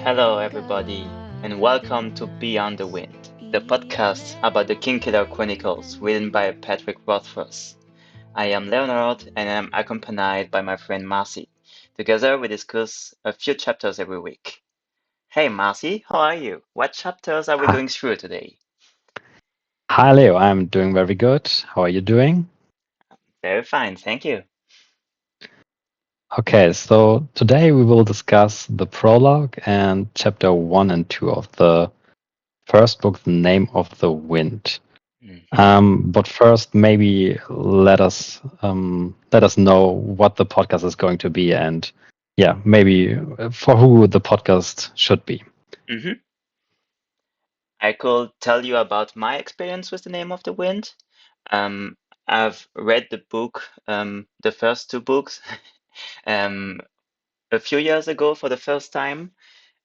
Hello, everybody, and welcome to Beyond the Wind, the podcast about the Kingkiller Chronicles written by Patrick Rothfuss. I am Leonard, and I'm accompanied by my friend Marcy. Together, we discuss a few chapters every week. Hey, Marcy, how are you? What chapters are we Hi, going through today? hi, Leo. I'm doing very good. How are you doing? Very fine, thank you. Okay, so today we will discuss the prologue and chapter 1 and 2 of the first book, The Name of the Wind. Mhm. But first, maybe let us know what the podcast is going to be, and yeah, maybe for who the podcast should be. Mhm. I could tell you about my experience with The Name of the Wind. Um, I've read the book, the first two books, um, a few years ago for the first time.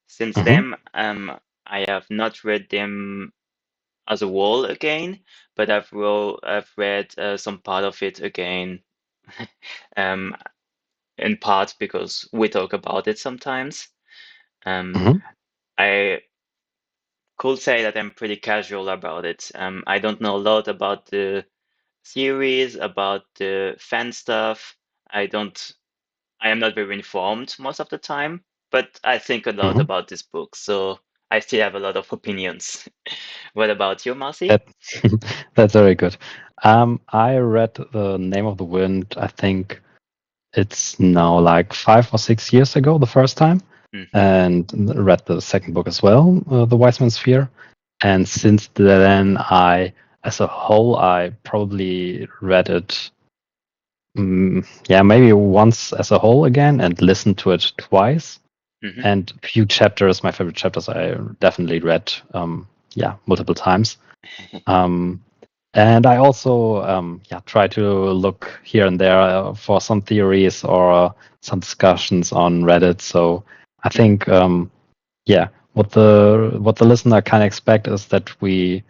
Since Hmm. then, I have not read them as a whole again, but I've read some part of it again, um, in part because we talk about it sometimes. Um, Hmm. I could say that I'm pretty casual about it. I don't know a lot about the series, about the fan stuff. I don't, I am not very informed most of the time, but I think a lot Hmm. about this book, so I still have a lot of opinions. What about you, Marcy? That that's very good. I read The Name of the Wind, I think it's now like 5 or 6 years ago, the first time, Hmm. and read the second book as well, The Wise Man's Fear. And since then, as a whole, I probably read it, yeah, maybe once as a whole again, and listened to it twice. Hmm. And a few chapters, my favorite chapters, I definitely read, yeah, multiple times. Um, and I also yeah, try to look here and there for some theories or some discussions on Reddit. So I think yeah, what the listener can expect is that we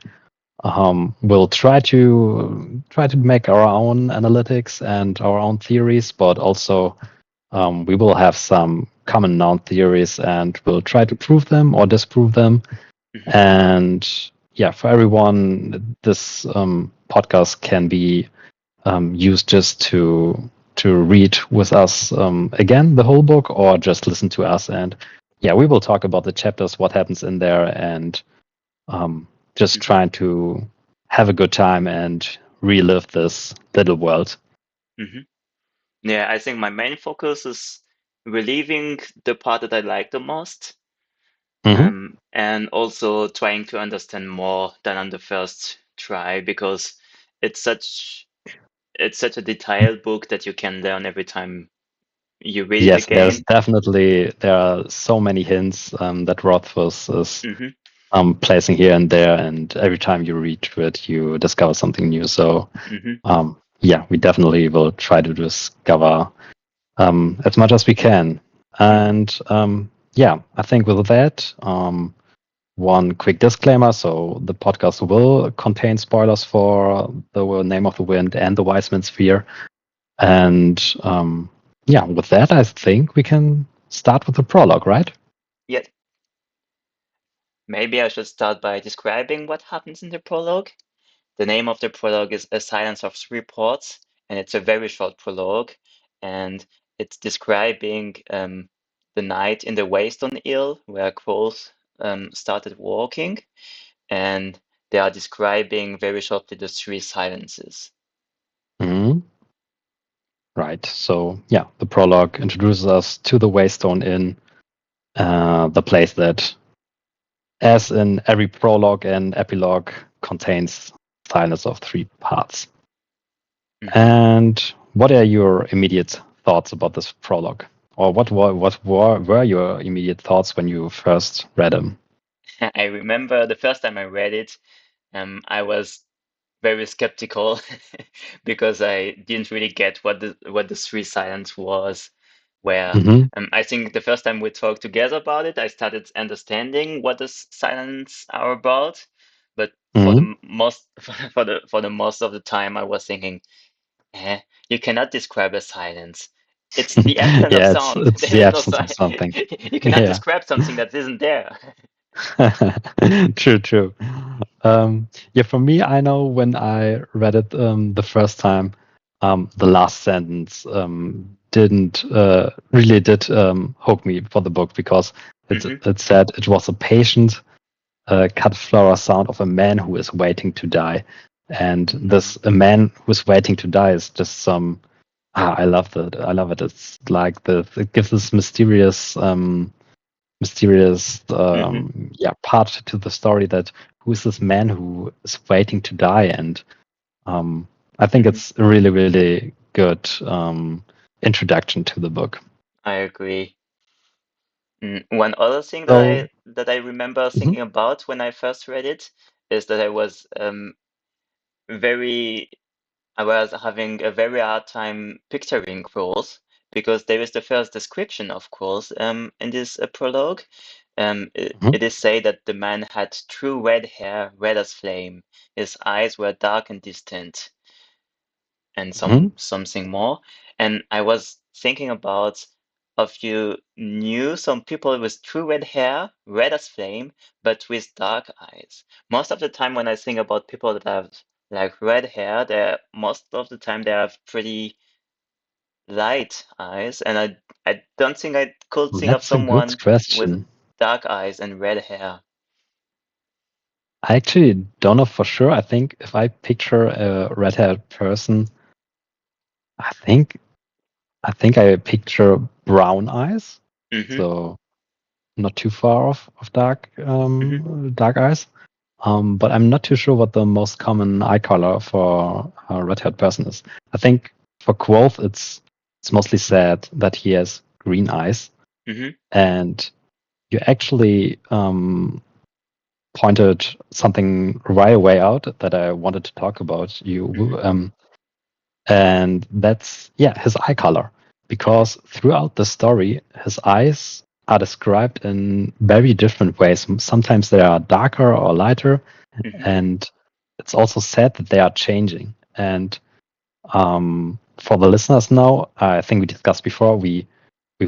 will try to make our own analytics and our own theories, but also we will have some common known theories and we'll try to prove them or disprove them. Hmm. And yeah, for everyone, this podcast can be used just to read with us again the whole book, or just listen to us. And yeah, we will talk about the chapters, what happens in there, and just Hmm. trying to have a good time and relive this little world. Hmm. Yeah, I think my main focus is relieving the part that I like the most, Hmm. and also trying to understand more than on the first try because it's such it's such a detailed book that you can learn every time you read it Yes, again. there are so many hints that Rothfuss is Hmm. placing here and there, and every time you read through it, you discover something new. So Hmm. yeah, we definitely will try to discover as much as we can. Hmm. And yeah, I think with that, one quick disclaimer. So the podcast will contain spoilers for the Name of the Wind and the Wise Man's Sphere. And yeah, with that, I think we can start with the prologue, right? Yeah, maybe I should start by describing what happens in the prologue. The name of the prologue is A Silence of Three Ports, and it's a very short prologue, and it's describing the night in the Waystone Hill where Quoth started walking, and they are describing very shortly the three silences. Mhm. Right. So yeah, the prologue introduces us to the Waystone Inn, the place that, as in every prologue and epilogue, contains silence of three parts. Mhm. And what are your immediate thoughts about this prologue? Or were your immediate thoughts when you first read them? I remember the first time I read it, I was very skeptical because I didn't really get what the three silence was. Where Hmm. I think the first time we talked together about it, I started understanding what the silence are about. But for the Hmm. most for the most of the time, I was thinking, eh, you cannot describe a silence. It's the absence of Yeah, sound. it's There the is no absence sound. of something. You cannot Yeah. describe something that isn't there. True, true. Yeah, for me, I know when I read it the first time, the last sentence didn't really did hook me for the book because Hmm. it said it was a patient cut flower sound of a man who is waiting to die, and this a man who is waiting to die is just some. I love that. I love it. It's like it gives this mysterious Hmm. yeah part to the story that who is this man who is waiting to die, and I think Hmm. it's a really really good introduction to the book. I agree. One other thing that So I remember mhm, thinking about when I first read it is that very I was having a very hard time picturing Quills because there is the first description of Quills in this prologue. mhm, It is said that the man had true red hair, red as flame. His eyes were dark and distant, and mhm. something more. And I was thinking about if you knew some people with true red hair, red as flame, but with dark eyes. Most of the time when I think about people that have like red hair, they most of the time they have pretty light eyes, and I don't think I could think of That's a good someone with question. dark eyes and red hair. I actually don't know for sure. I think if I picture a red-haired person, I think I picture brown eyes, Mm-hmm. so not too far off of Mm-hmm. dark eyes. But I'm not too sure what the most common eye color for a red-haired person is. I think for Quoth, it's mostly said that he has green eyes, Mm-hmm. and you actually pointed something right away out that I wanted to talk about. Mm-hmm. And that's yeah his eye color, Mm-hmm. because throughout the story his eyes are described in very different ways. Sometimes they are darker or lighter, Mm-hmm. and it's also said that they are changing. And for the listeners now, I think we discussed before, we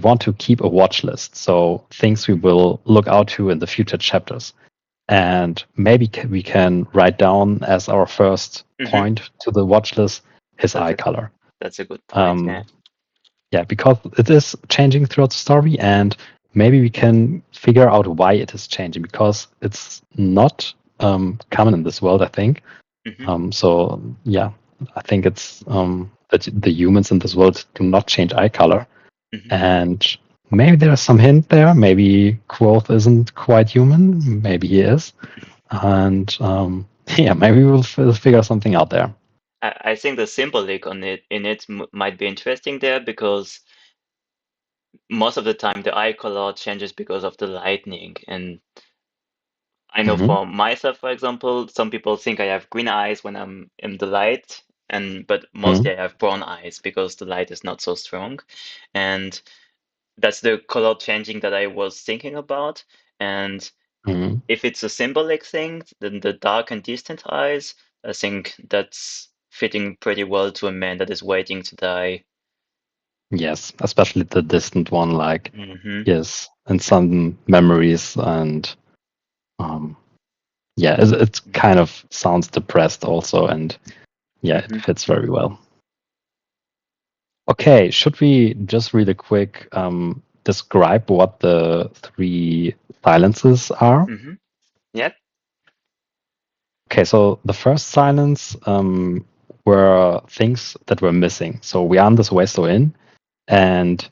want to keep a watch list, so things we will look out to in the future chapters, and maybe we can write down as our first Mm-hmm. point to the watch list his That's eye a color. that's a good point. Yeah. um, yeah, because it is changing throughout the story, and maybe we can figure out why it is changing, because it's not common in this world, I think. Mm-hmm. So yeah, I think it's that the humans in this world do not change eye color, Mm-hmm. and maybe there's some hint there. Maybe Quoth isn't quite human. Maybe he is, and yeah, maybe we'll figure something out there. I think the symbolic on it in it might be interesting there because most of the time the eye color changes because of the lightning. And I know Hmm. for myself, for example, some people think I have green eyes when I'm in the light, and but Hmm. mostly I have brown eyes because the light is not so strong. And that's the color changing that I was thinking about. And Hmm. if it's a symbolic thing, then the dark and distant eyes, I think that's fitting pretty well to a man that is waiting to die. Yes, especially the distant one, like Hmm. yes, and some memories, and um, yeah, it kind of sounds depressed also, and yeah, it Hmm. fits very well. Okay, should we just really quick describe what the three silences are? Hmm. Yep. Okay, so the first silence were things that were missing. So we are on this Westo Inn, and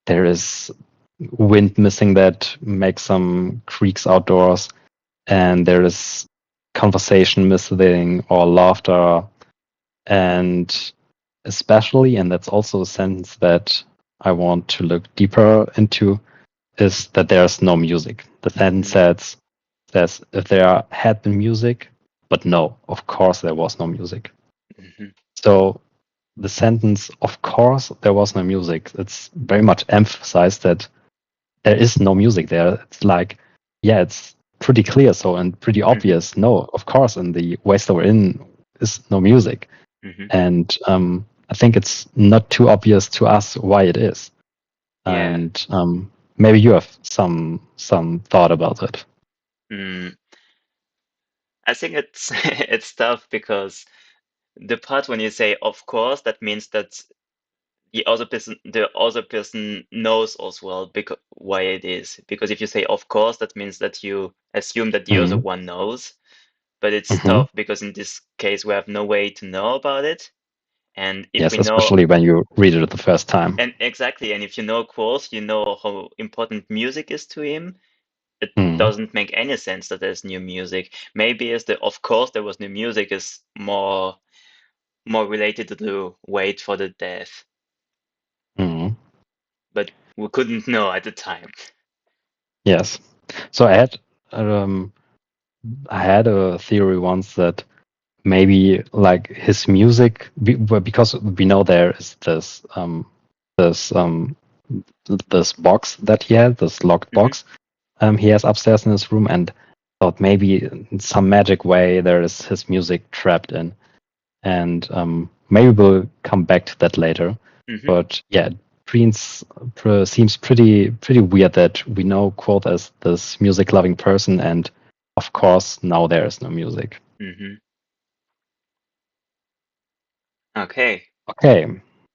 there is wind missing that makes some creaks outdoors, and there is conversation missing or laughter, and especially, and that's also a sentence that I want to look deeper into, is that there's no music. The sentence Hmm. says if there had been music, but no, of course there was no music. Hmm. So the sentence, of course there was no music, it's very much emphasized that there is no music there. It's like, yeah, it's pretty clear so and pretty Hmm. obvious. No, of course, in the Waste Over Inn is no music. Hmm. And I think it's not too obvious to us why it is. Yeah. And maybe you have some thought about it. Mm. I think it's it's tough because the part when you say of course, that means that the other person knows as well because why it is. Because if you say of course, that means that you assume that the other Mm. one knows. But it's Hmm. tough because in this case we have no way to know about it. And if Yes, we know, especially when you read it the first time. and exactly, and if you know Quoth, you know how important music is to him. It Mm. doesn't make any sense that there's new music. Maybe as the of course there was new music is more related to the wait for the death, Mm. but we couldn't know at the time. Yes. So um, I had a theory once that maybe like his music, well, because we know there is this this box that he had, this locked Hmm. box he has upstairs in his room, and thought maybe in some magic way there is his music trapped in. And maybe we'll come back to that later. Hmm. But yeah, Prince seems pretty weird that we know Quoth as this music loving person, and of course now there is no music. Hmm. Okay. Okay,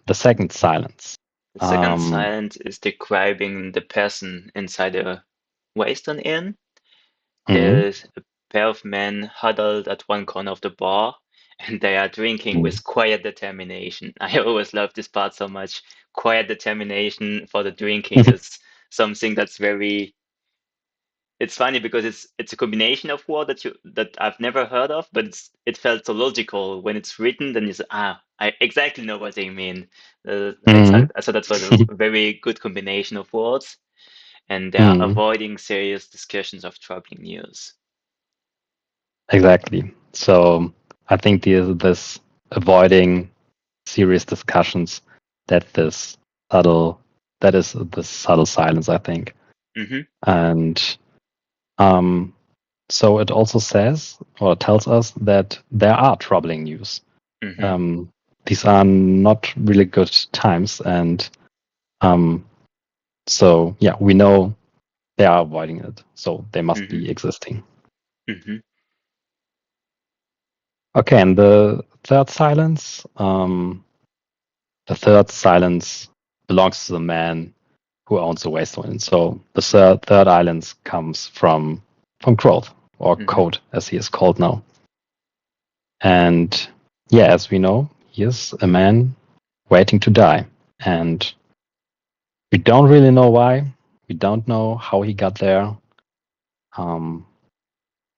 the second silence. The second Um, silence is describing the person inside a Western inn. mhm, There's a pair of men huddled at one corner of the bar, and they are drinking mhm, with quiet determination. I always love this part so much. Quiet determination for the drinking is something that's very. It's funny because it's a combination of word that I've never heard of, but it felt so logical when it's written. Then you say, ah, I exactly know what they mean. mhm, I thought that was a very good combination of words, and they are mhm. avoiding serious discussions of troubling news. Exactly. So I think this avoiding serious discussions, that this subtle that is the subtle silence, I think. Hmm. And um, so it also says or tells us that there are troubling news. Hmm. Um, these are not really good times, and um, so yeah, we know they are avoiding it, so they must Hmm. be existing. Hmm. Okay, and the third silence belongs to the man who owns the wasteland. So the third island comes from growth, or Hmm. code as he is called now. And yeah, as we know, he is a man waiting to die. And we don't really know why. We don't know how he got there. Um,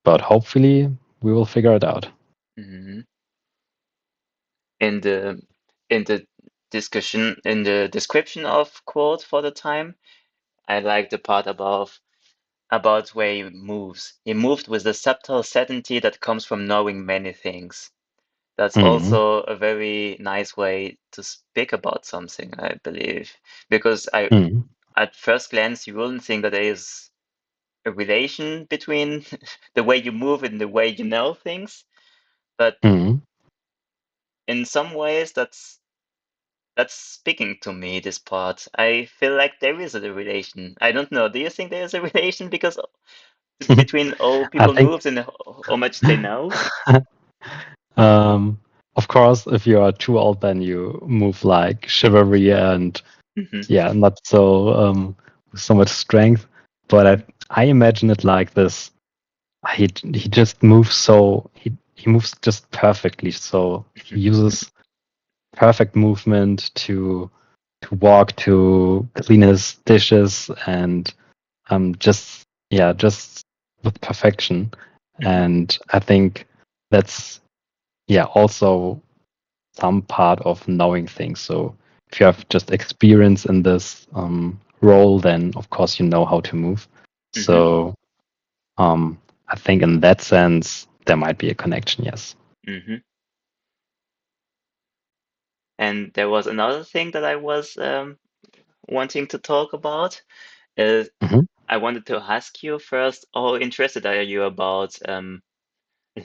but hopefully we will figure it out. Hmm. In the discussion in the description of quote for the time, I like the part about where he moves. He moved with the subtle certainty that comes from knowing many things. That's Mm, also a very nice way to speak about something, I believe, because I mm, at first glance you wouldn't think that there is a relation between the way you move and the way you know things, but mm. in some ways that's speaking to me, this part. I feel like there is a relation. I don't know. Do you think there is a relation because between how I people think moves and how much they know? Um, of course, if you are too old, then you move like chivalry and Hmm. yeah, not so much strength. But Hmm. I imagine it like this. He just moves so he moves just perfectly. So he uses perfect movement to walk, to clean his dishes, and just yeah, just with perfection. Hmm. And I think that's yeah also some part of knowing things. So if you have just experience in this role, then of course you know how to move. Hmm. So I think in that sense there might be a connection. Yes. Hmm. And there was another thing that I was wanting to talk about. Uh, Hmm. I wanted to ask you first, how interested are you about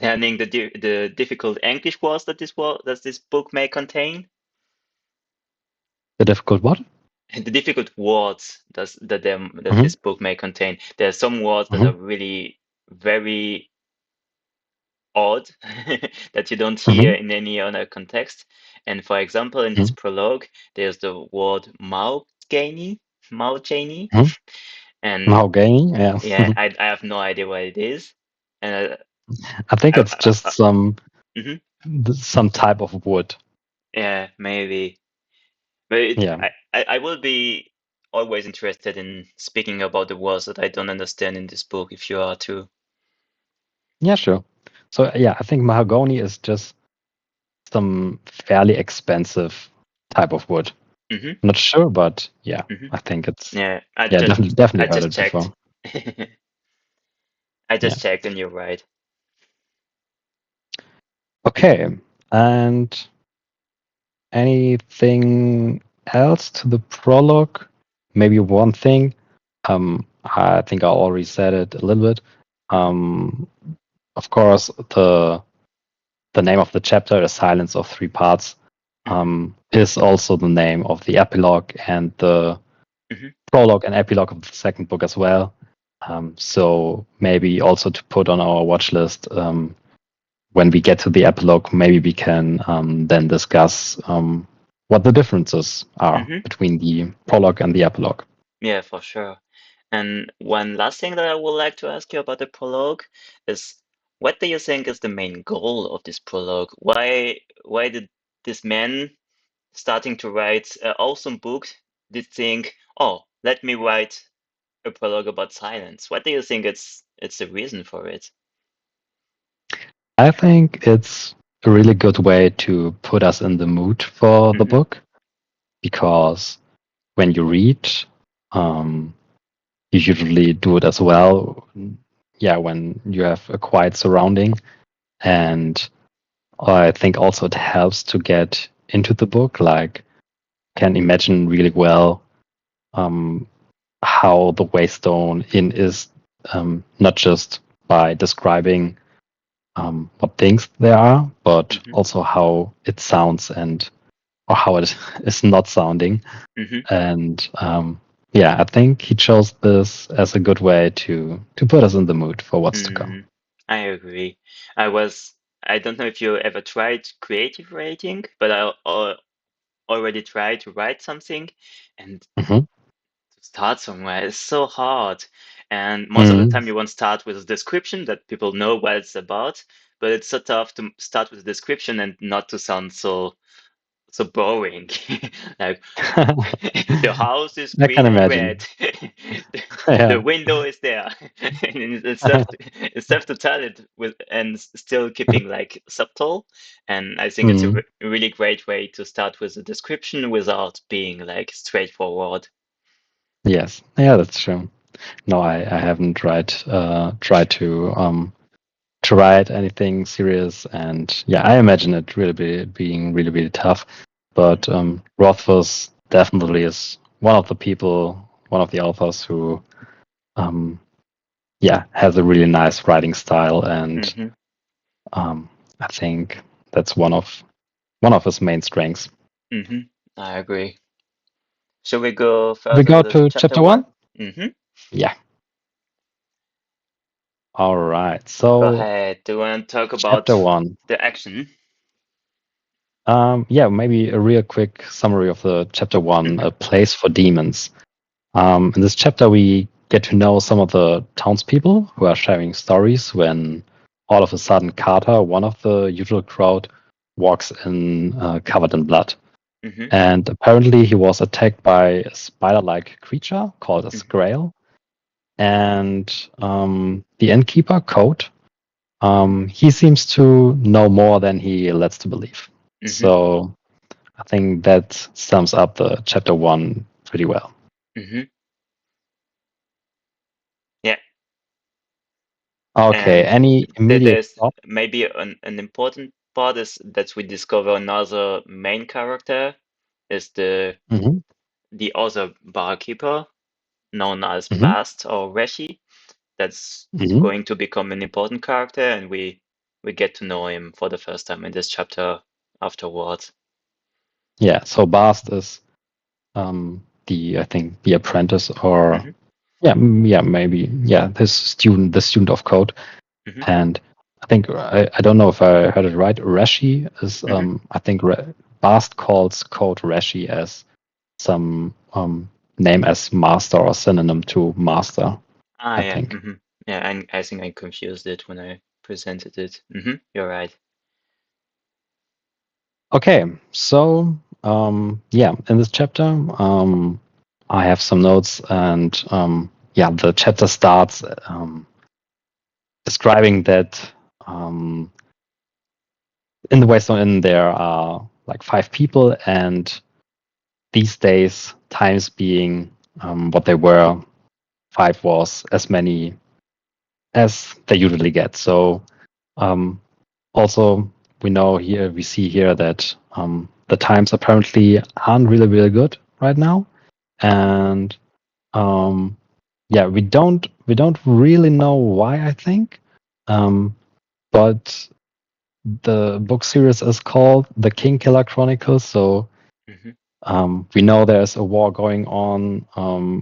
learning the difficult English words that this book may contain? The difficult what? The difficult words that Hmm. this book may contain. There are some words that Hmm. are really very odd that you don't hear Hmm. in any other context. And for example, in this Hmm. prologue, there's the word Malgani, Hmm. and Mahogany, yeah. yeah, I have no idea what it is. And I think it's just I mhm, some type of wood. yeah, maybe. But Yeah, I will be always interested in speaking about the words that I don't understand in this book, if you are too. yeah, sure. So yeah, I think mahogany is just some fairly expensive type of wood. Hmm. Not sure, but yeah, Hmm. I think it's Yeah, yeah, definitely I heard just it before. checked. I Yeah. just checked, and you're right. Okay. And anything else to the prologue? Maybe one thing. I think I already said it a little bit. Hmm. Um, of course, the name of the chapter, "The Silence of Three Parts," Hmm. is also the name of the epilogue and the Hmm. prologue and epilogue of the second book as well. So maybe also to put on our watch list when we get to the epilogue, maybe we can then discuss what the differences are Hmm. between the prologue and the epilogue. Yeah, for sure. And one last thing that I would like to ask you about the prologue is, what do you think is the main goal of this prologue? Why did this man starting to write an awesome book did think, oh, let me write a prologue about silence? What do you think it's the reason for it? I think it's a really good way to put us in the mood for the Mm-hmm. book because when you read, um, you usually do it as well. Yeah, when you have a quiet surrounding. Mm-hmm. And I think also it helps to get into the book, like, can imagine really well um, how the Waystone Inn is, not just by describing what things there are, but Mm-hmm. also how it sounds and or how it is not sounding. Mm-hmm. And yeah, I think he chose this as a good way to put us in the mood for what's to come. Mm, I agree. I don't know if you ever tried creative writing, but already tried to write something, and Hmm. to start somewhere is so hard. And most of the Hmm. time, you want to start with a description that people know what it's about, but it's so tough to start with a description and not to sound so boring. Like, the house is I can green and red. imagine. The Yeah. window is there. And it's tough to tell it with and still keeping like subtle. And I think it's a Mm, really great way to start with a description without being like straightforward. yes. Yeah, that's true. No, I haven't tried to write anything serious, and yeah, I imagine it being really really tough. Mhm. But Rothfuss definitely is one of the authors who um, yeah, has a really nice writing style, and Mhm. I think that's one of his main strengths. Mhm. I agree. Shall we go We further go with to chapter chapter one. one? Mhm. Yeah. All right. Go So ahead. Do you want to talk chapter about one. the action? Yeah, maybe a real quick summary of the chapter one, Mhm. A Place for Demons. In this chapter, we get to know some of the townspeople who are sharing stories when all of a sudden Carter, one of the usual crowd, walks in covered in blood. Mhm. And apparently, he was attacked by a spider like creature called a Mhm. Scrael. And the innkeeper, Code, he seems to know more than he lets to believe. Mhm. So I think that sums up the chapter one pretty well. Mhm. Yeah. Okay, And any immediate there's thought? maybe an important part is that we discover another main character is Hmm. the other barkeeper known as Hmm. Bast or Reshi. That's Hmm. going to become an important character, and we get to know him for the first time in this chapter afterwards. Yeah, so Bast is I think the apprentice, or Mm-hmm. maybe the student of code. Mm-hmm. And I think I don't know if I heard it right. Reshi is Mm-hmm. I think Bast calls code Reshi as some name as master or synonym to master, Ah, I yeah. think. Mm-hmm. Yeah, and I think I confused it when I presented it. Mm-hmm. You're right. Okay, so in this chapter, I have some notes, and the chapter starts describing that in the Waystone Inn there are like 5 people, and these days, times being what they were, 5 was as many as they usually get. So um, also we see here that the times apparently aren't really good right now, and um, we don't really know why, I think, but the book series is called the Kingkiller Chronicles, so Mm-hmm. we know there's a war going on.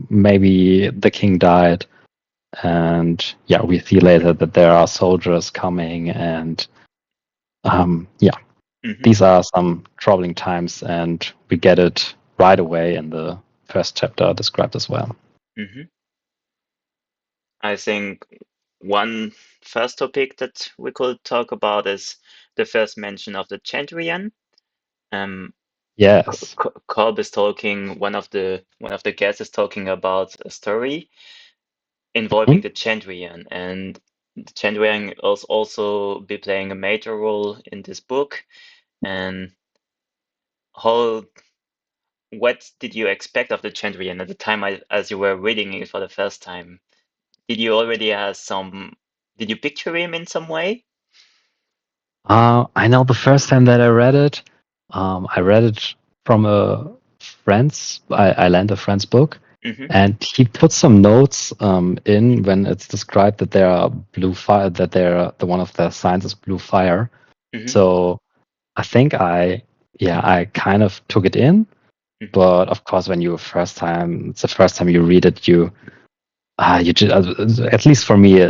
Maybe the king died, and we see later that there are soldiers coming, and Mm-hmm. these are some troubling times, and we get it right away in the first chapter described as well. Mm-hmm. I think one first topic that we could talk about is the first mention of the Chandrian. Um, Yes. Kolb is talking. One of the guests is talking about a story involving Mhm. the Chandrian, and the Chandrian will also be playing a major role in this book. And how what did you expect of the Chandrian at the time as you were reading it for the first time? Did you already have some? Did you picture him in some way? I know the first time that I read it from I lent a friend's book, Mm-hmm. and he put some notes in when it's described that there are blue fire, that the one of the signs is blue fire. Mm-hmm. So I think I kind of took it in, Mm-hmm. but of course, it's the first time you read it, you just, at least for me,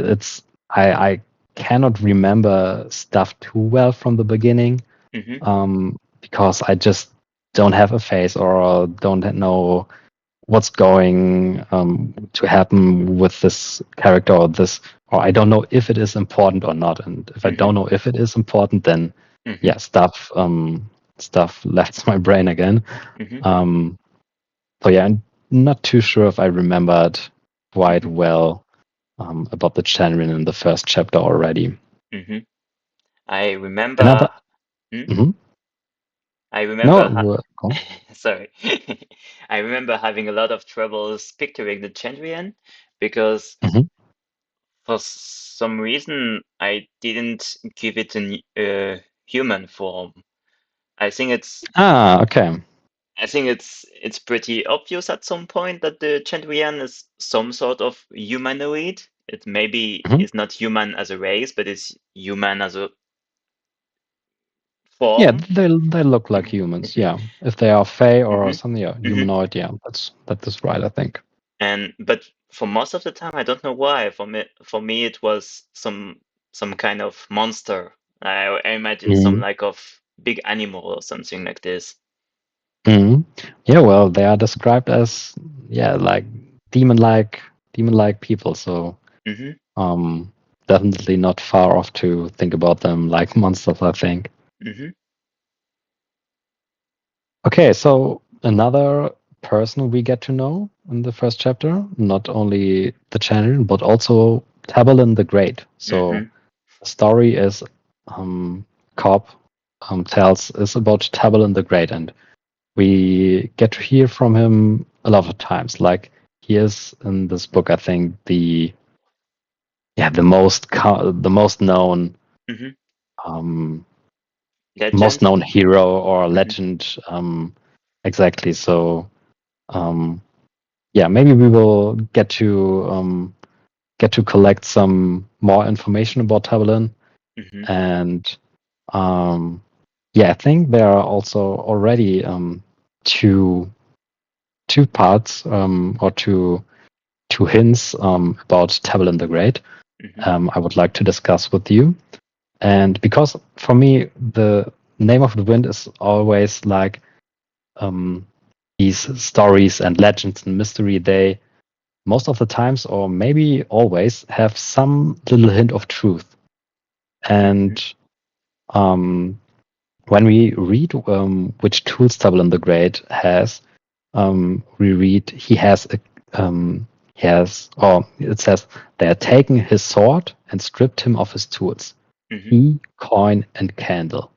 I cannot remember stuff too well from the beginning, Mm-hmm. because I just don't have a face or don't know what's going to happen with this character, or I don't know if it is important or not. And if I Mm-hmm. don't know if it is important, then Mm-hmm. stuff left my brain again. Mm-hmm. Um, so I'm not too sure if I remembered quite Mm-hmm. well about the Chandrian in the first chapter already. Mm-hmm. I Another. remember. Hmm? Mhm. I remember. No. Go. Sorry. I remember having a lot of troubles picturing the Chandrian because Mhm. for some reason I didn't give it a human form. I think it's Okay. I think it's pretty obvious at some point that the Chandrian is some sort of humanoid. It maybe Mhm. is not human as a race, but it's human as a Yeah, form. they look like humans. Mhm. Yeah, if they are Fey or Mhm. something, Mhm. humanoid. Yeah, that is right, I think. And but for most of the time, I don't know why. For me, it was some kind of monster. I imagine some Mhm. like of big animal or something like this. Mhm. Yeah, well, they are described as like demon-like demon-like people. So Hmm. um, definitely not far off to think about them like monsters, I think. Hmm. Okay, so another person we get to know in the first chapter, not only the Chandrian, but also Tabalin the Great. So Hmm. the story is Cobb tells is about Tabalin the Great, and we get to hear from him a lot of times. Like he is in this book, I think the Hmm. um, most Legend. known hero or Hmm. legend, exactly. So um, maybe we will get to collect some more information about Tabalin, Hmm. and um, I think there are also already two two parts or two hints about Tabelin the Great I would like to discuss with you. And because for me, the name of the wind is always like these stories and legends and mystery, they most of the times, or maybe always, have some little hint of truth. And um, when we read which tools Tabelin the Great has, we read he has, or it says they had taken his sword and stripped him of his tools, key, coin, and candle.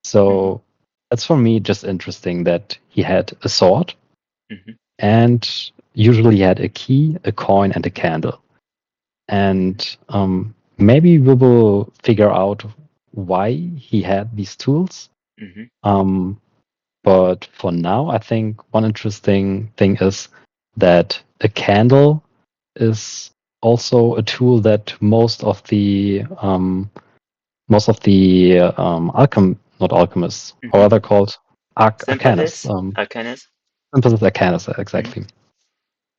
So that's for me just interesting that he had a sword and usually he had a key, a coin, and a candle. And maybe we will figure out why he had these tools. But for now, I think one interesting thing is that a candle is also a tool that not alchemists, how are they called? Arcanists. Sympathies, Arcanist. Synthesis arcanists, exactly.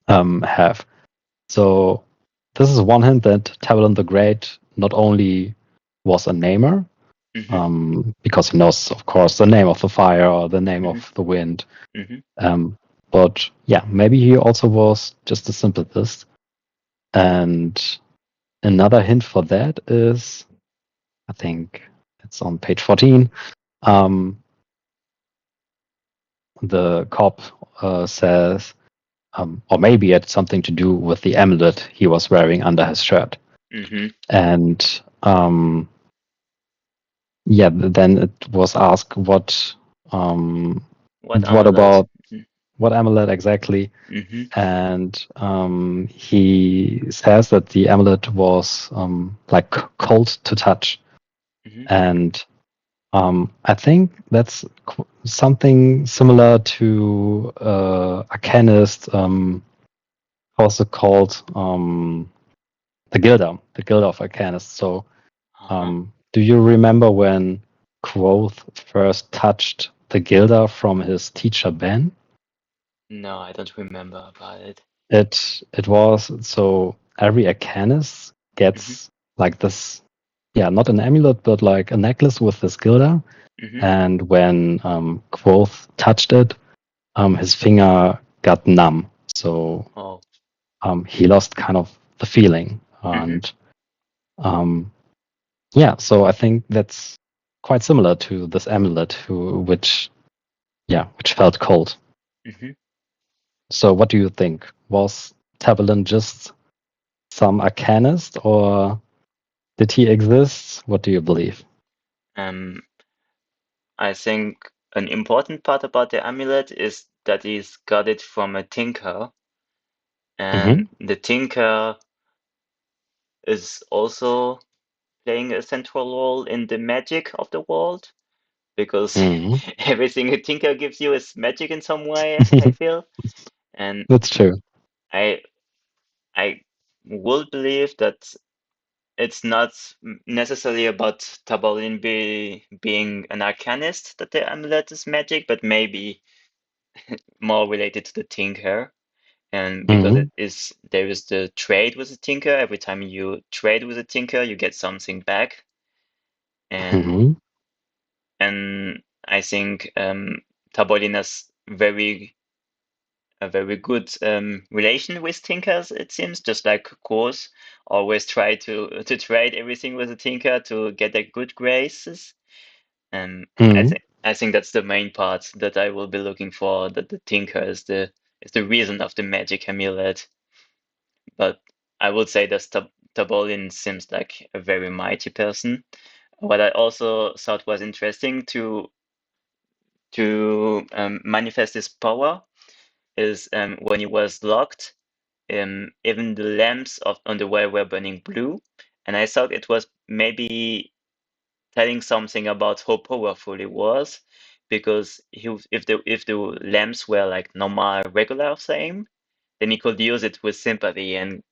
Have. So this is one hint that Tabelin the Great not only was a namer, because he knows, of course, the name of the fire or the name of the wind. But yeah, maybe he also was just a sympathist. And another hint for that is, I think it's on page 14. The cop says, or maybe it had something to do with the amulet he was wearing under his shirt. And yeah, then it was asked what What about amulet? what amulet exactly? And he says that the amulet was like cold to touch, and I think that's something similar to Arcanist. How's it called? The Gilda of Arcanists. So, do you remember when Quoth first touched the Gilda from his teacher Ben? No, I don't remember about it. It was so every Arcanist gets like this, yeah, not an amulet, but like a necklace with this Gilda. And when Quoth touched it, his finger got numb. So he lost kind of the feeling. And yeah, so I think that's quite similar to this amulet, which felt cold. So what do you think? Was Tabelin just some arcanist, or did he exist? What do you believe? I think an important part about the amulet is that he's got it from a tinker, and the tinker is also playing a central role in the magic of the world because everything a tinker gives you is magic in some way, I feel. And That's true. I I would believe that it's not necessarily about Tabalin being an arcanist that the amulet is magic, but maybe more related to the tinker. And because there is the trade with the tinker. Every time you trade with a tinker, you get something back. And and I think Tabalin has a very good relation with tinkers, it seems, just like Kors always try to trade everything with a tinker to get their good graces. And I think that's the main part that I will be looking for, that the tinker is the reason of the magic amulet. But I would say that Tabolin seems like a very mighty person. What I also thought was interesting to manifest his power is when he was locked, even the lamps on the well were burning blue, and I thought it was maybe telling something about how powerful he was, because if the lamps were like normal, regular flame, then he could use it with sympathy and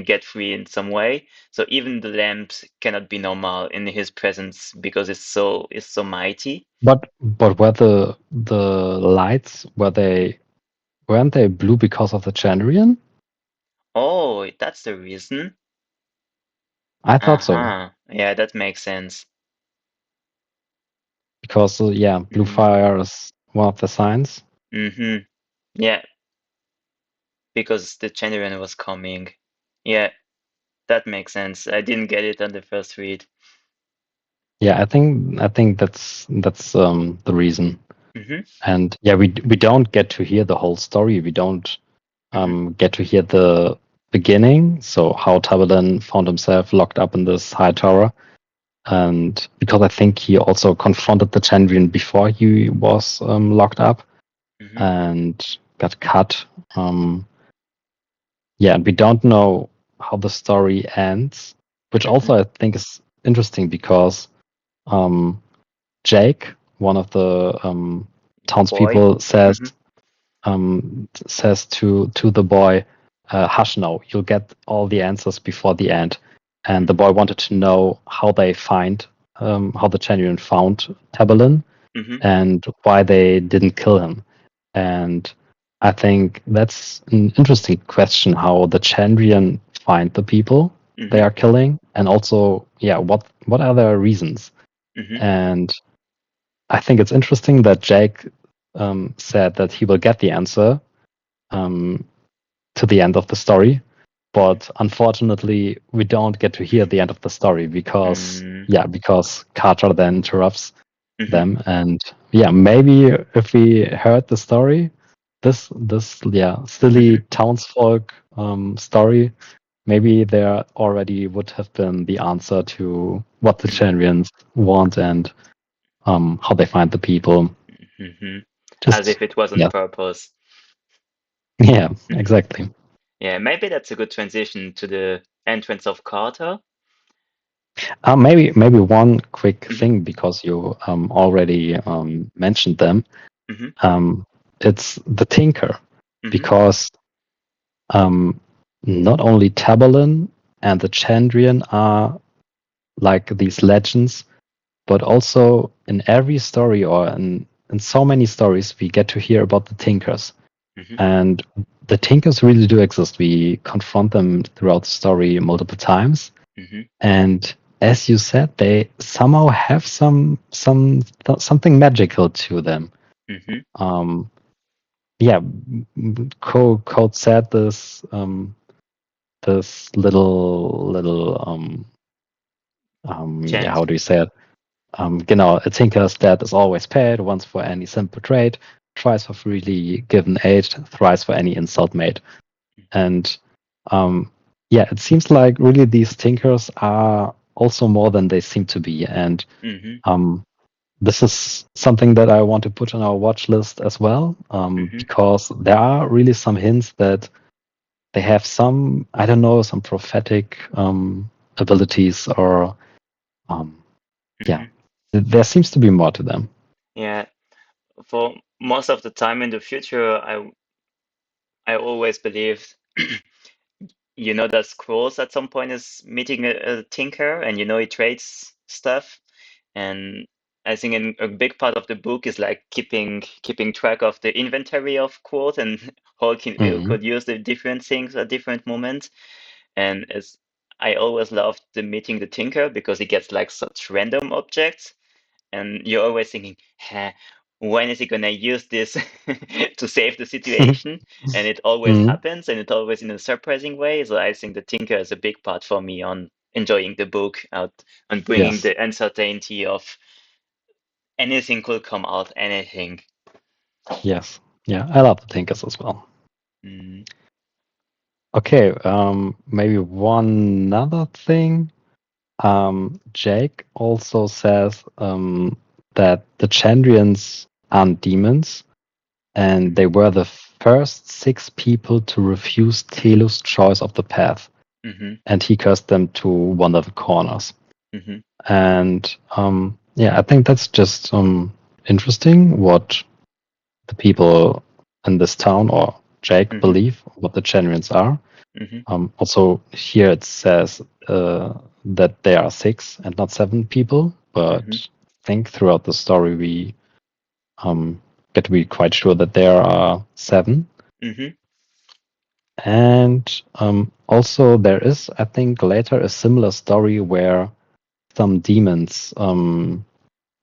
get free in some way. So even the lamps cannot be normal in his presence because it's so mighty. But were the lights, were they weren't they blue because of the Chandrian? Oh, that's the reason. I thought so. Uh-huh. Yeah, that makes sense. Because yeah, blue Mm. fire is one of the signs. Mm-hmm. Yeah, because the Chandrian was coming. Yeah, that makes sense. I didn't get it on the first read. Yeah, I think that's the reason. Mm-hmm. And yeah, we don't get to hear the whole story. We don't Mm-hmm. get to hear the beginning. So how Tabalan found himself locked up in this high tower, and because I think he also confronted the Chandrian before he was locked up Mm-hmm. and got cut. Um, yeah, and we don't know how the story ends, which Mm-hmm. also I think is interesting because um, Jake, one of the Boy. townspeople, says Mm-hmm. to the boy, "Hush now, you'll get all the answers before the end." And the Mm-hmm. boy wanted to know how they find how the Genuine found Tabalin Mm-hmm. and why they didn't kill him. And I think that's an interesting question how the Chandrian find the people they Mm-hmm. are killing, and also, yeah, what are their reasons? Mm-hmm. And I think it's interesting that Jake said that he will get the answer um, to the end of the story, Mm-hmm. but unfortunately, we don't get to hear the end of the story because, Mm-hmm. yeah, because Carter then interrupts Mm-hmm. them. And yeah, maybe if we heard the story, this yeah silly Mm-hmm. townsfolk story, maybe there already would have been the answer to what the Chandrians want and how they find the people. Mm-hmm. As Just if it was on yeah, purpose. yeah, Mm-hmm. exactly. Yeah, maybe that's a good transition to the entrance of Carter. Maybe one quick Mm-hmm. thing because you already mentioned them. Mm-hmm. Um, it's the Tinker Mm-hmm. because um, not only Tabalin and the Chandrian are like these legends, but also in every story or in so many stories, we get to hear about the Tinkers. Mm-hmm. And the Tinkers really do exist. We confront them throughout the story multiple times. Mm-hmm. And as you said, they somehow have something magical to them. Mm-hmm. Um, yeah, Code said this little yeah, Chant. how do you say it? Genau, a tinker's debt is always paid, once for any simple trade, twice for freely given aid, thrice for any insult made. And yeah, it seems like really these tinkers are also more than they seem to be. And Mm-hmm. um, this is something that I want to put on our watch list as well, Mm-hmm. because there are really some hints that they have some, I don't know, some prophetic abilities or um, yeah, Mm-hmm. there seems to be more to them. Yeah. For most of the time in the future, I always believed, that Scrolls at some point is meeting a tinker, and he trades stuff. And I think a big part of the book is like keeping track of the inventory of quote and how Mhm. could use the different things at different moments. And as I always loved the meeting the tinker because he gets like such random objects, and you're always thinking, huh, when is he gonna use this to save the situation? And it always Mhm. happens, and it always in a surprising way. So I think the tinker is a big part for me on enjoying the book out and bringing Yes, the uncertainty of anything could come out, anything. yes, yeah, I love the Tinkers as well. Mm, Okay, maybe one other thing. Jake also says that the Chandrians aren't demons, and they mhm, were the first 6 people to refuse Telu's choice of the path, mhm, and he cursed them to wander the corners. mhm, And yeah, I think that's just interesting what the people in this town or Jake mhm, believe what the Chandrians are. mhm, Also, here it says that there are 6 and not 7 people, mhm, but I think throughout the story we get to be quite sure that there are 7. Mm-hmm. And also there is, I think, later a similar story where some demons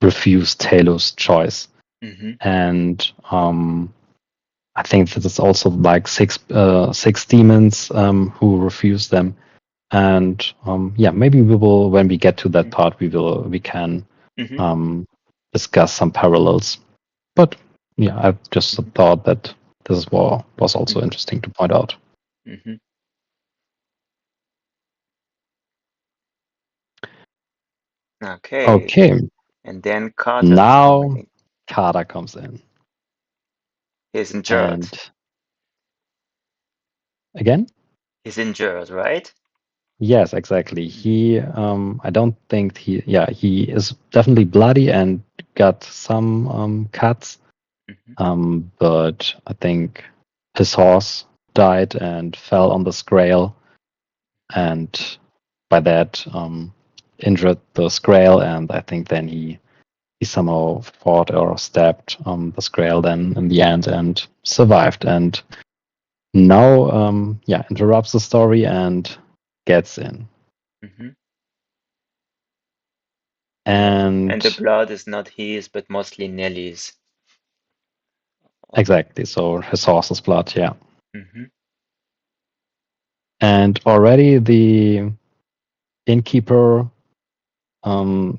refuse Talos' choice. Mm-hmm. And I think that it's also like six demons who refuse them. And yeah, maybe we will, when we get to that part, we can Mm-hmm. um, discuss some parallels. But yeah, I just Mm-hmm. thought that this was also Mm-hmm. interesting to point out. Mm-hmm. Okay. Okay, And then Carter's now coming. Kata comes in, He's injured. and again, He's injured, right? yes, exactly. Mm-hmm. I don't think he is definitely bloody and got some cuts. Mm-hmm. But I think his horse died and fell on the scrael, and by that injured the scrael, and I think then he somehow fought or stabbed the scrael then in the end and survived, and now yeah, interrupts the story and gets in. Mm-hmm. And the And blood is not his, but mostly Nellie's. exactly, so his horse's blood, yeah. Mm-hmm. And already the innkeeper, um,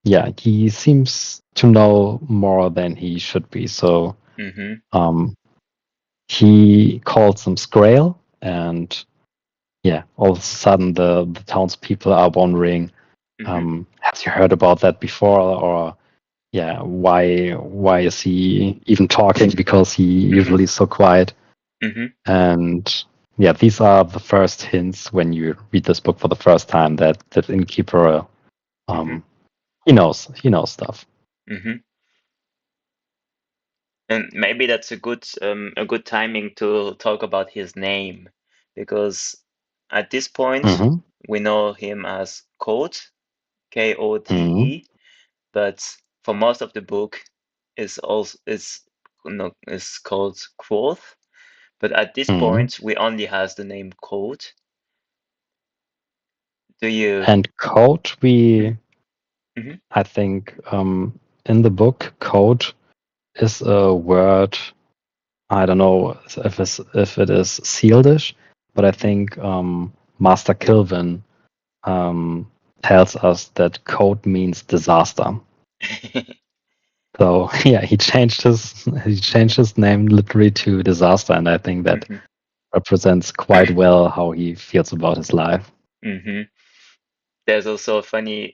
yeah, he seems to know more than he should be. So Mm-hmm. um, he called some Scrael, and yeah, all of a sudden the townspeople are wondering, Mm-hmm. has he heard about that before, or yeah, why is he even talking? Because he Mm-hmm. usually is so quiet. Mm-hmm. And yeah, these are the first hints when you read this book for the first time that innkeeper, Mm-hmm. um, he knows stuff. Mm-hmm. And maybe that's a good timing to talk about his name, because at this point Mm-hmm. we know him as Kote, Mm-hmm. Kote, but for most of the book is also is no is called Quoth. But at this Mm-hmm. point we only has the name Kote. Do you? And code, Mm-hmm. Mm-hmm. I think, in the book, code is a word. I don't know if it is Sealdish, but I think Master Kilvin um, tells us that code means disaster. Mm-hmm. So yeah, he changed his name literally to disaster, and I think that Mm-hmm. represents quite well how he feels about his life. Mm-hmm. There's also a funny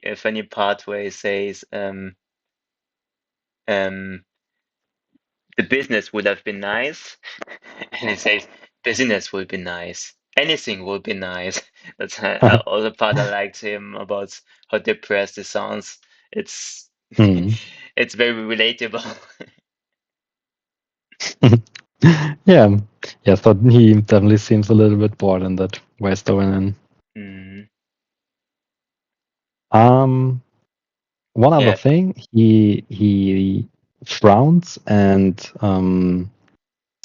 part where he says, um, the business would have been nice. And he says, business will be nice. Anything will be nice. That's all the part I liked him about how depressed he sounds. It's Hmm. it's very relatable. Yeah, yeah. So he definitely seems a little bit bored in that Waystow in. Mm, Um, one other yeah. thing, he frowns and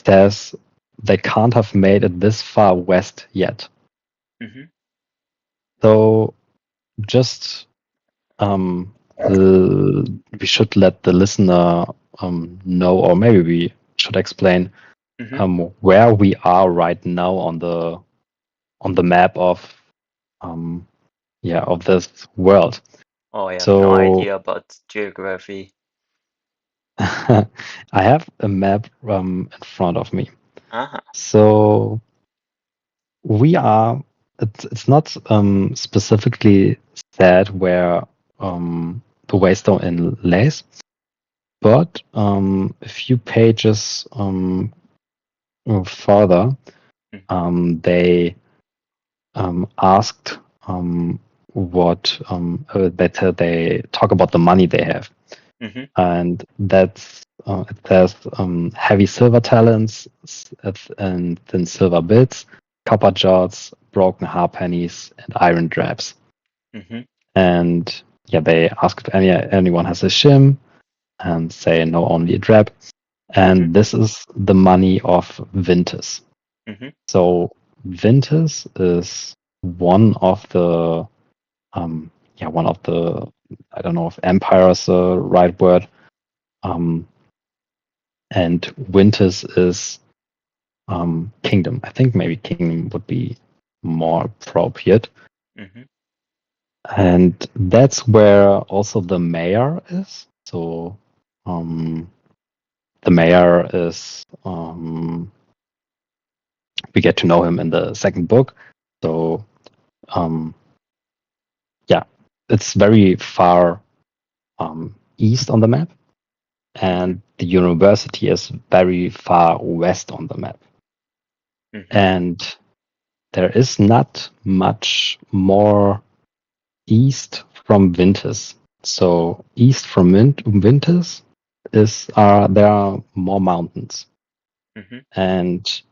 says they can't have made it this far west yet. Hmm. So just um, we should let the listener know, or maybe we should explain Hmm. where we are right now on the map of um, yeah, of this world. Oh, I have no So idea about geography. I have a map in front of me. Uh-huh. So we are. It's not specifically said where the Waystone Inn lays, but a few pages further, Mm-hmm. they asked what they talk about the money they have, Hmm. and that's it says heavy silver talents and thin silver bits, copper jars, broken halfpennies, and iron drabs. Hmm. And yeah, they ask if anyone has a shim, and say no, only a drab. Mhm. and this is the money of Vintus. Mhm. So Vintus is one of the one of the, I don't know if empire is the right word. Um, and Vintus is kingdom. I think maybe kingdom would be more appropriate. Mhm. And that's where also the mayor is. So the mayor is we get to know him in the second book. So um, yeah, it's very far east on the map, Mhm. and the university is very far west on the map. Mhm. And there is not much more east from Vintus. So east from Vintus is there are more mountains, Mhm. and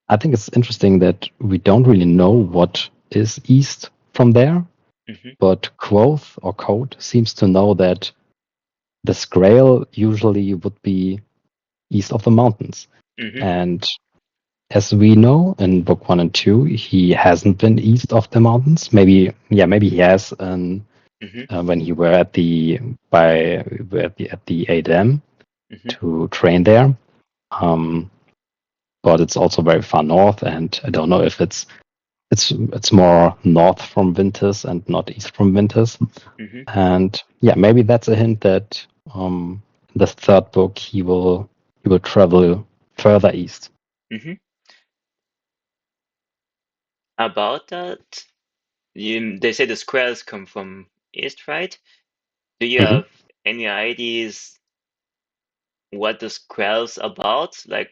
I think it's interesting that we don't really know what is east from there, Mhm. but Quoth or Code seems to know that the Grail usually would be east of the mountains. Mhm. And as we know in book 1 and 2, he hasn't been east of the mountains. Maybe he has Mhm. when he were at the by at the ADM Mhm. to train there. Um, but it's also very far north, and I don't know if it's more north from Ventus and not east from Ventus. Mhm. And yeah, maybe that's a hint that in the third book he will travel further east. Mhm. About that, they say the squares come from east, right? Do you Mhm. have any ideas what the squares about? Like,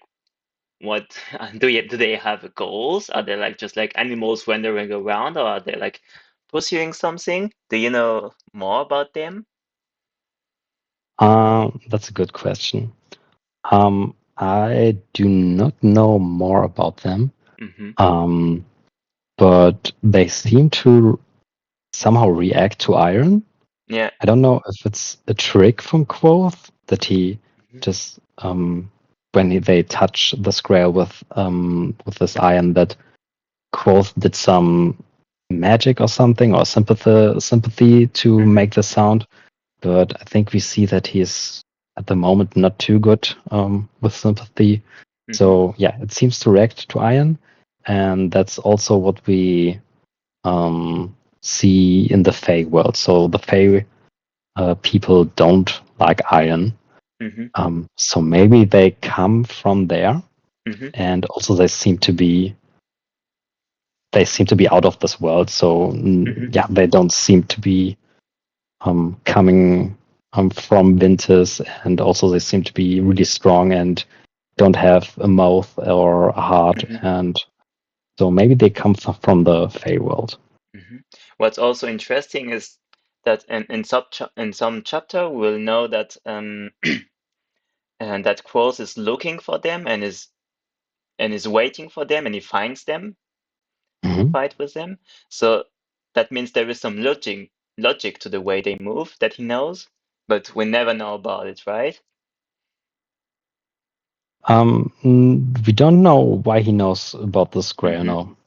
what do they have goals? Are they like just like animals wandering around, or are they like pursuing something? Do you know more about them? That's a good question. I do not know more about them, Mm-hmm. um, but they seem to somehow react to iron. Yeah. I don't know if it's a trick from Quoth that he Mm-hmm. just when they touch the Grail with this iron, that Quoth did some magic or something, or sympathy to Mm-hmm. make the sound. But I think we see that he's at the moment not too good with sympathy. Mm-hmm. So yeah, it seems to react to iron, and that's also what we see in the Fey world. So the Fey people don't like iron, Mm-hmm. so maybe they come from there, Mm-hmm. and also they seem to be out of this world. So Mm-hmm. yeah, they don't seem to be coming from Ventus, and also they seem to be really strong and don't have a mouth or a heart, Mm-hmm. and so maybe they come from the Fey world. Mm-hmm. What's also interesting is that in some chapter we'll know that and that Quoth is looking for them and is waiting for them and he finds them to Mhm. fight with them. So that means there is some logic to the way they move that he knows, but we never know about it, right? We don't know why he knows about this Grail. Mm-hmm. No,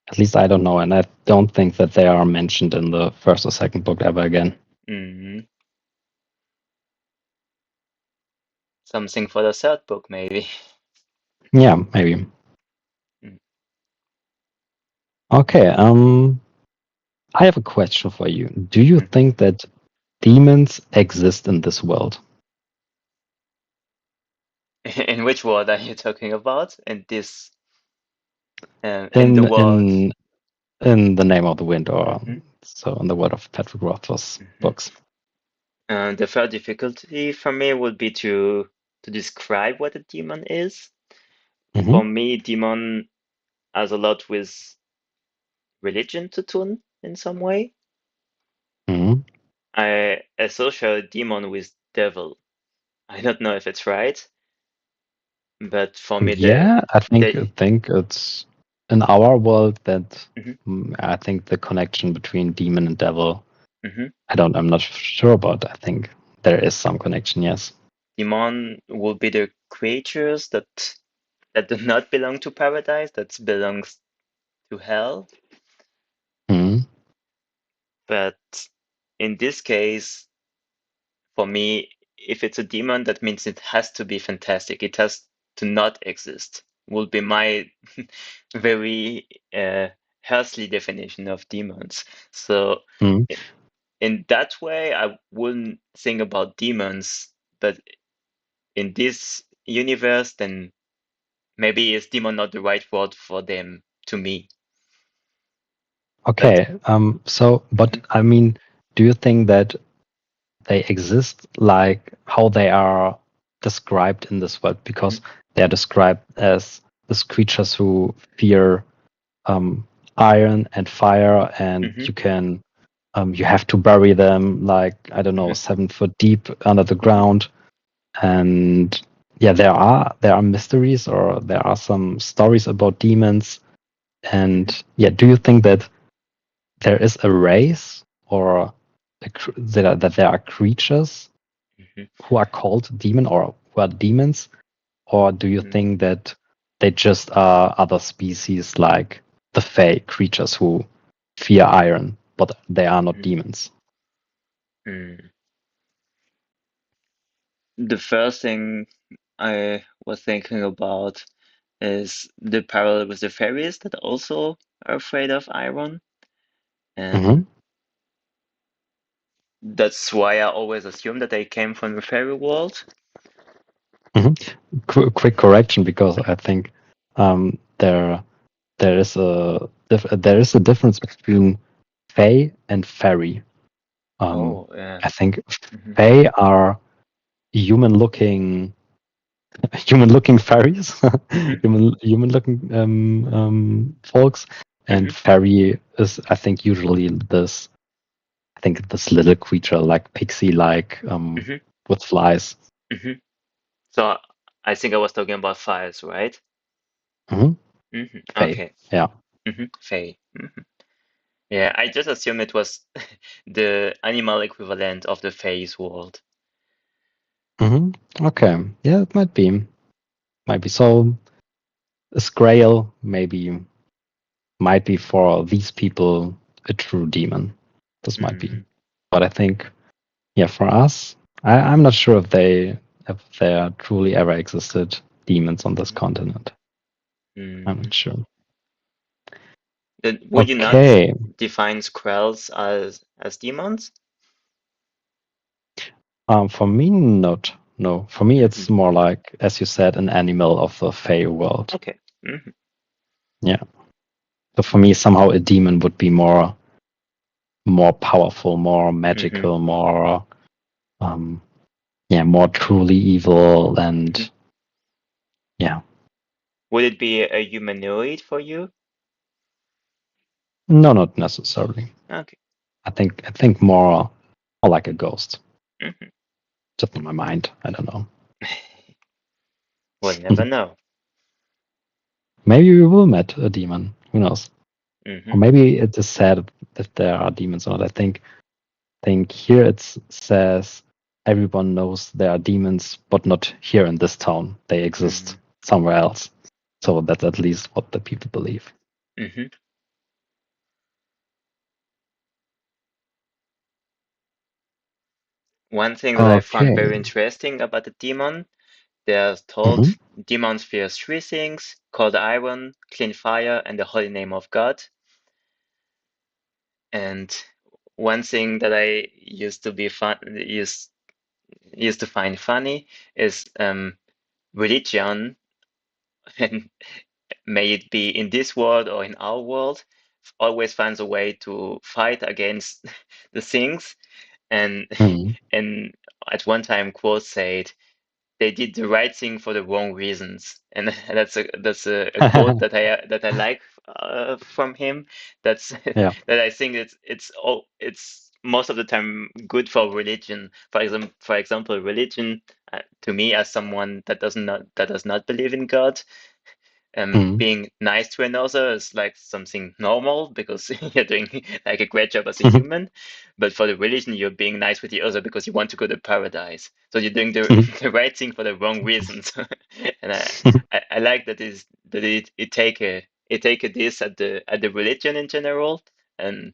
at least I don't know, and I don't think that they are mentioned in the first or second book ever again. Mm-hmm. Something for the third book, maybe. Yeah, maybe. Mm, Okay. I have a question for you. Do you mhm. think that demons exist in this world? In which world are you talking about? In the In world. in in the Name of the Wind, or Mm-hmm. so in the word of Patrick Rothfuss Mm-hmm. books. The third difficulty for me would be to describe what a demon is. Hmm. For me, demon has a lot with religion to tune in some way. Hmm. I associate demon with devil. I don't know if it's right, but for me, Yeah, I think they I think it's in our world that mhm, I think the connection between demon and devil. mhm. I'm not sure, but I think there is some connection. Yes. demon will be the creatures that do not belong to paradise, that belongs to hell. Mhm. But in this case, for me, if it's a demon, that means it has to be fantastic. It has to not exist. Would be my very healthy definition of demons. So Mhm. in that way, I wouldn't think about demons, but in this universe, then maybe is demon not the right word for them to me. But Okay. But mhm, I mean, do you think that they exist like how they are described in this world? mhm, Because they are described as these creatures who fear um, iron and fire, and mhm, you have to bury them like, I don't know, mhm, 7 foot deep under the mhm, ground. And yeah, there are mysteries, or there are some stories about demons. mhm, And yeah, do you think that there is a race, or that there are creatures mhm, who are called demon, or who are demons? Or do you mhm, think that they just are other species like the Fae creatures who fear iron, but they are not mhm, demons? mhm. The first thing I was thinking about is the parallel with the fairies that also are afraid of iron. And Hmm. that's why I always assume that they came from the fairy world. Hmm. Quick correction, because I think there is a difference between Fae and Fairy. Oh, yeah. I think Hmm. Fae are human-looking human-looking fairies, Hmm. human-looking folks, and Hmm. fairy is, I think, usually this. I think this little creature, like pixie-like, Hmm. with flies. Hmm. So I think I was talking about fires, right? Hmm. Hmm. Fae, Okay. yeah. Hmm. Fae. Hmm. Yeah, I just assumed it was the animal equivalent of the Fae's world. Hmm. Okay, yeah, it might be. So this Grail might be for these people a true demon. This might be, Mm, but I think, yeah, for us, I'm not sure if there truly ever existed demons on this mhm, continent. I'm mm. not sure. Then would you not Okay. define squirrels as demons? For me, not. No. For me, Hmm. it's more like, as you said, an animal of the Fey world. Okay. Hmm. Yeah. So for me, somehow a demon would be more powerful, more Hmm. magical, more um yeah, more truly evil, Hmm. and yeah. Would it be a humanoid for you? No, not necessarily. Okay. I think more like a ghost. Hmm. Just in my mind. I don't know. We'll never know. Maybe we will meet a demon. Who knows? Or Hmm. maybe it is said that there are demons or not. I think here it says everyone knows there are demons, but not here in this town. They exist Hmm. somewhere else. So that's at least what the people believe. Hmm. One thing that I found Okay. very interesting about the demon, they are told Hmm. demons fear three things: cold iron, clean fire, and the holy name of God. And one thing that I used to find funny is religion, and may it be in this world or in our world, always finds a way to fight against the things. And Hmm. and at one time, quote said, "They did the right thing for the wrong reasons," and that's a quote that I like from him. That's Yeah. that I think it's most of the time good for religion. For example, religion to me as someone that does not believe in God, Mm. being nice to another is like something normal because you're doing like a great job as a human. But for the religion, you're being nice with the other because you want to go to paradise. So you're doing the, the right thing for the wrong reasons. And I like that is that it take a this at the religion in general. And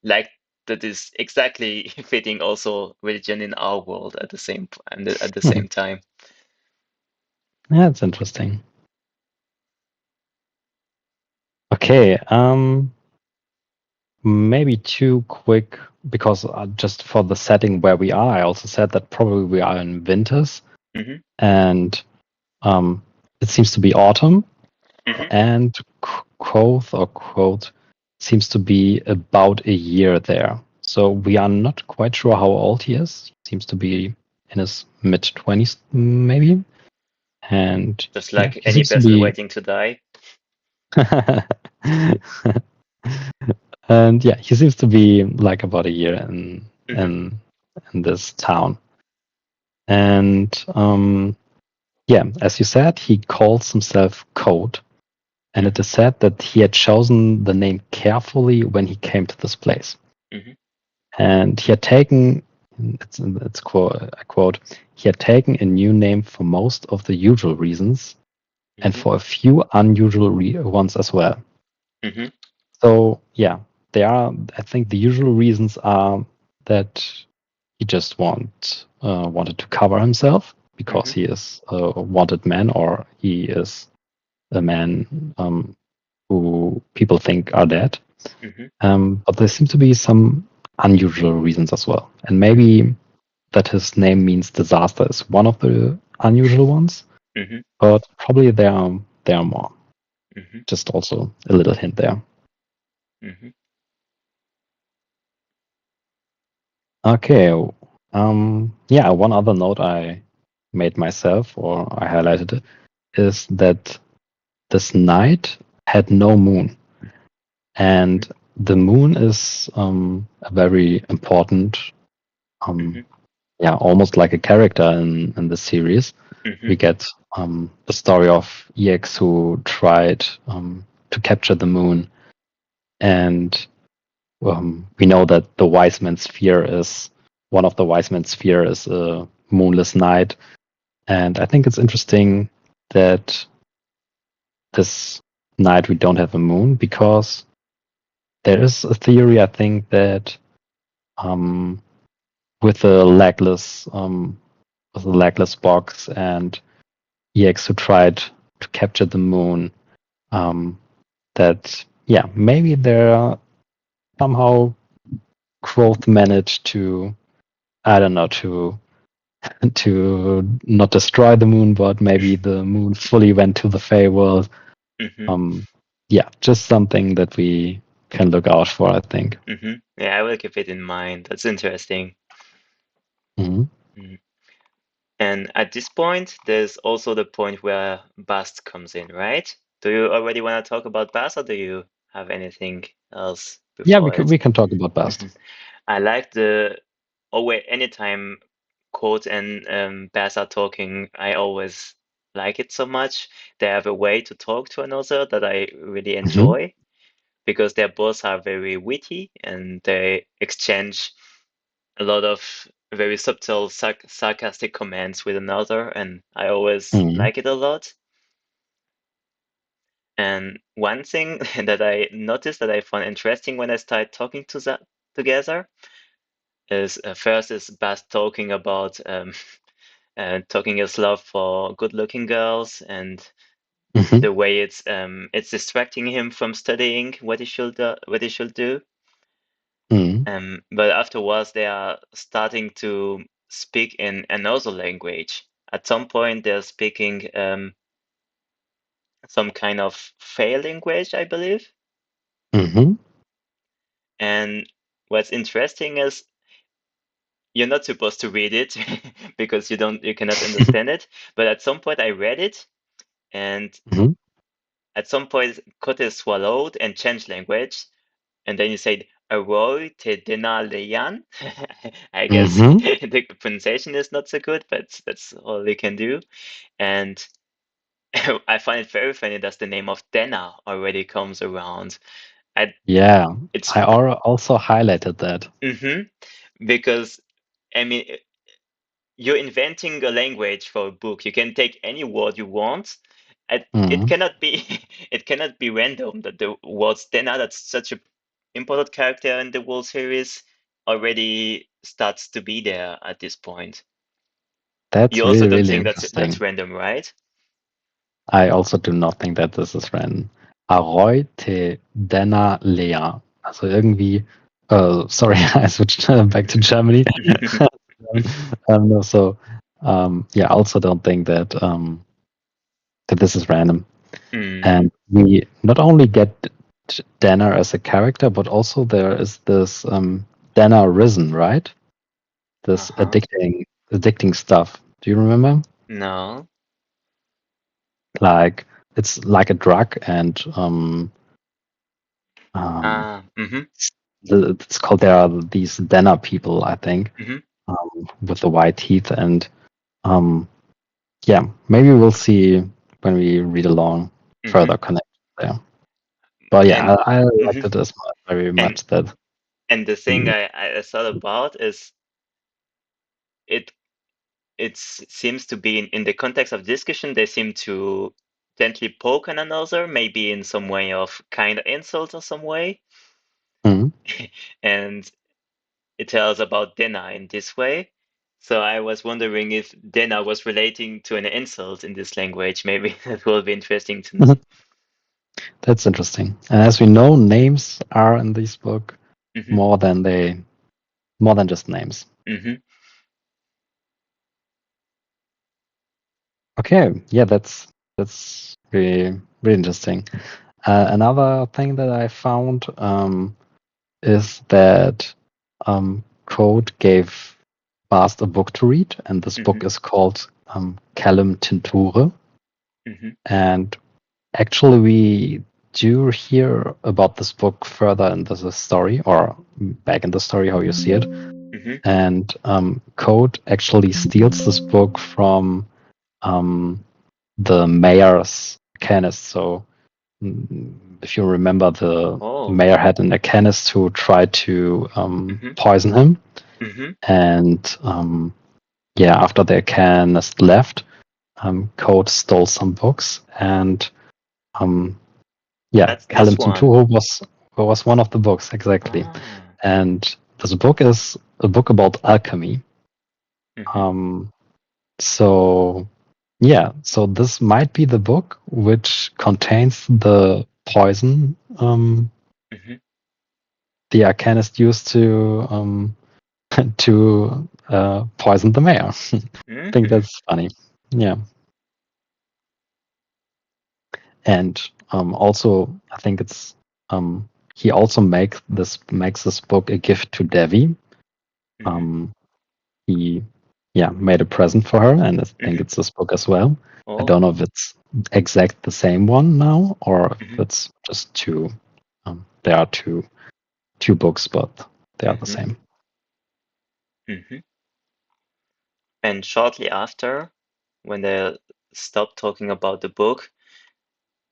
like that is exactly fitting also religion in our world at the at the same time. Yeah, it's interesting. Okay, maybe too quick because just for the setting where we are, I also said that probably we are in winters, Hmm. and it seems to be autumn, Hmm. and quote seems to be about a year there. So we are not quite sure how old he is. He seems to be in his mid-20s, maybe. And Just yeah, like he any seems to person be. waiting to die. And yeah, he seems to be like about a year in Hmm. in this town. And yeah, as you said, he calls himself Code. And it Hmm. is said that he had chosen the name carefully when he came to this place. Hmm. And he had taken, it's quote, I quote, he had taken a new name for most of the usual reasons and Hmm. for a few unusual ones as well. Hmm. So yeah, there are. I think the usual reasons are that he just wanted to cover himself because Hmm. he is a wanted man, or he is a man who people think are dead. Hmm. But there seem to be some unusual reasons as well, and maybe that his name means disaster is one of the unusual ones. Hmm. But probably there are more. Hmm. Just also a little hint there. Hmm. Okay. Yeah, one other note I made myself or I highlighted it is that this night had no moon. Hmm. And the moon is a very important, Hmm. um, yeah, almost like a character in the series. Hmm. We get the story of EX who tried to capture the moon. And we know that the wise man's fear is one of the wise man's fear is a moonless night. And I think it's interesting that this night we don't have a moon because there is a theory, I think, that um, with with a legless box and EX who tried to capture the moon, um, that yeah, maybe there are somehow Growth managed to I don't know to not destroy the moon, but maybe the moon fully went to the Fey world. Hmm. Um, yeah, just something that we can look out for, I think. Hmm. Yeah, I will keep it in mind. That's interesting. Mhm. Mhm. And at this point, there's also the point where Bast comes in, right? Do you already want to talk about Bast, or do you have anything else Yeah, before it? we can talk about Bast. Mhm. I like the always anytime Quote and Baz are talking, I always like it so much. They have a way to talk to another that I really Hmm. enjoy because they both are very witty and they exchange a lot of very subtle sarcastic comments with another, and I always Hmm. like it a lot. And one thing that I noticed that I found interesting when I started talking to that together is first is Baz talking about talking his love for good-looking girls and Hmm. the way it's distracting him from studying what he should do. Hmm. But afterwards, they are starting to speak in another language. At some point, they're speaking some kind of Fey language, I believe. Hmm. And what's interesting is you're not supposed to read it because you cannot understand it. But at some point, I read it, and Hmm. at some point, Kote swallowed and changed language, and then you said Aroy te denaleyan. I guess Hmm. the pronunciation is not so good, but that's all they can do. And I find it very funny that the name of Dena already comes around. I, Yeah, it's I also highlighted that. hmm because I mean you're inventing a language for a book. You can take any word you want. It Mhm. cannot be it cannot be random that the word Stena, that's such a important character in the whole series, already starts to be there at this point. That's You also really, don't really think that's interesting. random, right? I also do not think that this is random. Aroy te Dena Lea. Also irgendwie, sorry, I switched back to Germany. No, so, yeah, I also don't think that this is random. Mm, And we not only get Dana as a character, but also there is this Dana Risen, right? This uh-huh. addicting stuff. Do you remember? No. Like it's like a drug, and um, Ah, mm-hmm, it's called. There are these Dana people, I think, mm-hmm, with the white teeth, and um, yeah, maybe we'll see when we read along mm-hmm. further connection there. But yeah, And I mm-hmm. liked it as very And much that. and the thing I thought about is it seems to be in the context of discussion, they seem to gently poke one another, maybe in some way of kind of insult or some way. Mhm. And it tells about Dena in this way. So I was wondering if Dena was relating to an insult in this language. Maybe that will be interesting to know. That's interesting. And as we know, names are in this book Hmm. more than more than just names. Hmm. Okay, yeah, that's really really interesting. Another thing that I found is that Code gave Bast a book to read, and this Hmm. book is called Callum Tinture. Hmm. And actually, we do hear about this book further in the story, or back in the story, how you see it. Hmm. And Code actually steals this book from um, the mayor's canist. So, if you remember, the Oh. mayor had an alchemist who tried to Hmm. poison him. Hmm. And yeah, after the alchemist left, Code stole some books. And um, yeah, That's this Callum one. Tintuho was one of the books, exactly. Ah. And this book is a book about alchemy. Hmm. Um, so yeah, so this might be the book which contains the poison Hmm. the Arcanist used to poison the mayor. I think Hmm. that's funny. Yeah, and also I think it's he also makes this book a gift to Devi. Hmm. Um, he made a present for her, and I think Hmm. it's this book as well. I Oh. don't know if it's exact the same one now, or if Hmm. it's just two. There are two books, but they are the Hmm. same. Hmm. And shortly after, when they stopped talking about the book,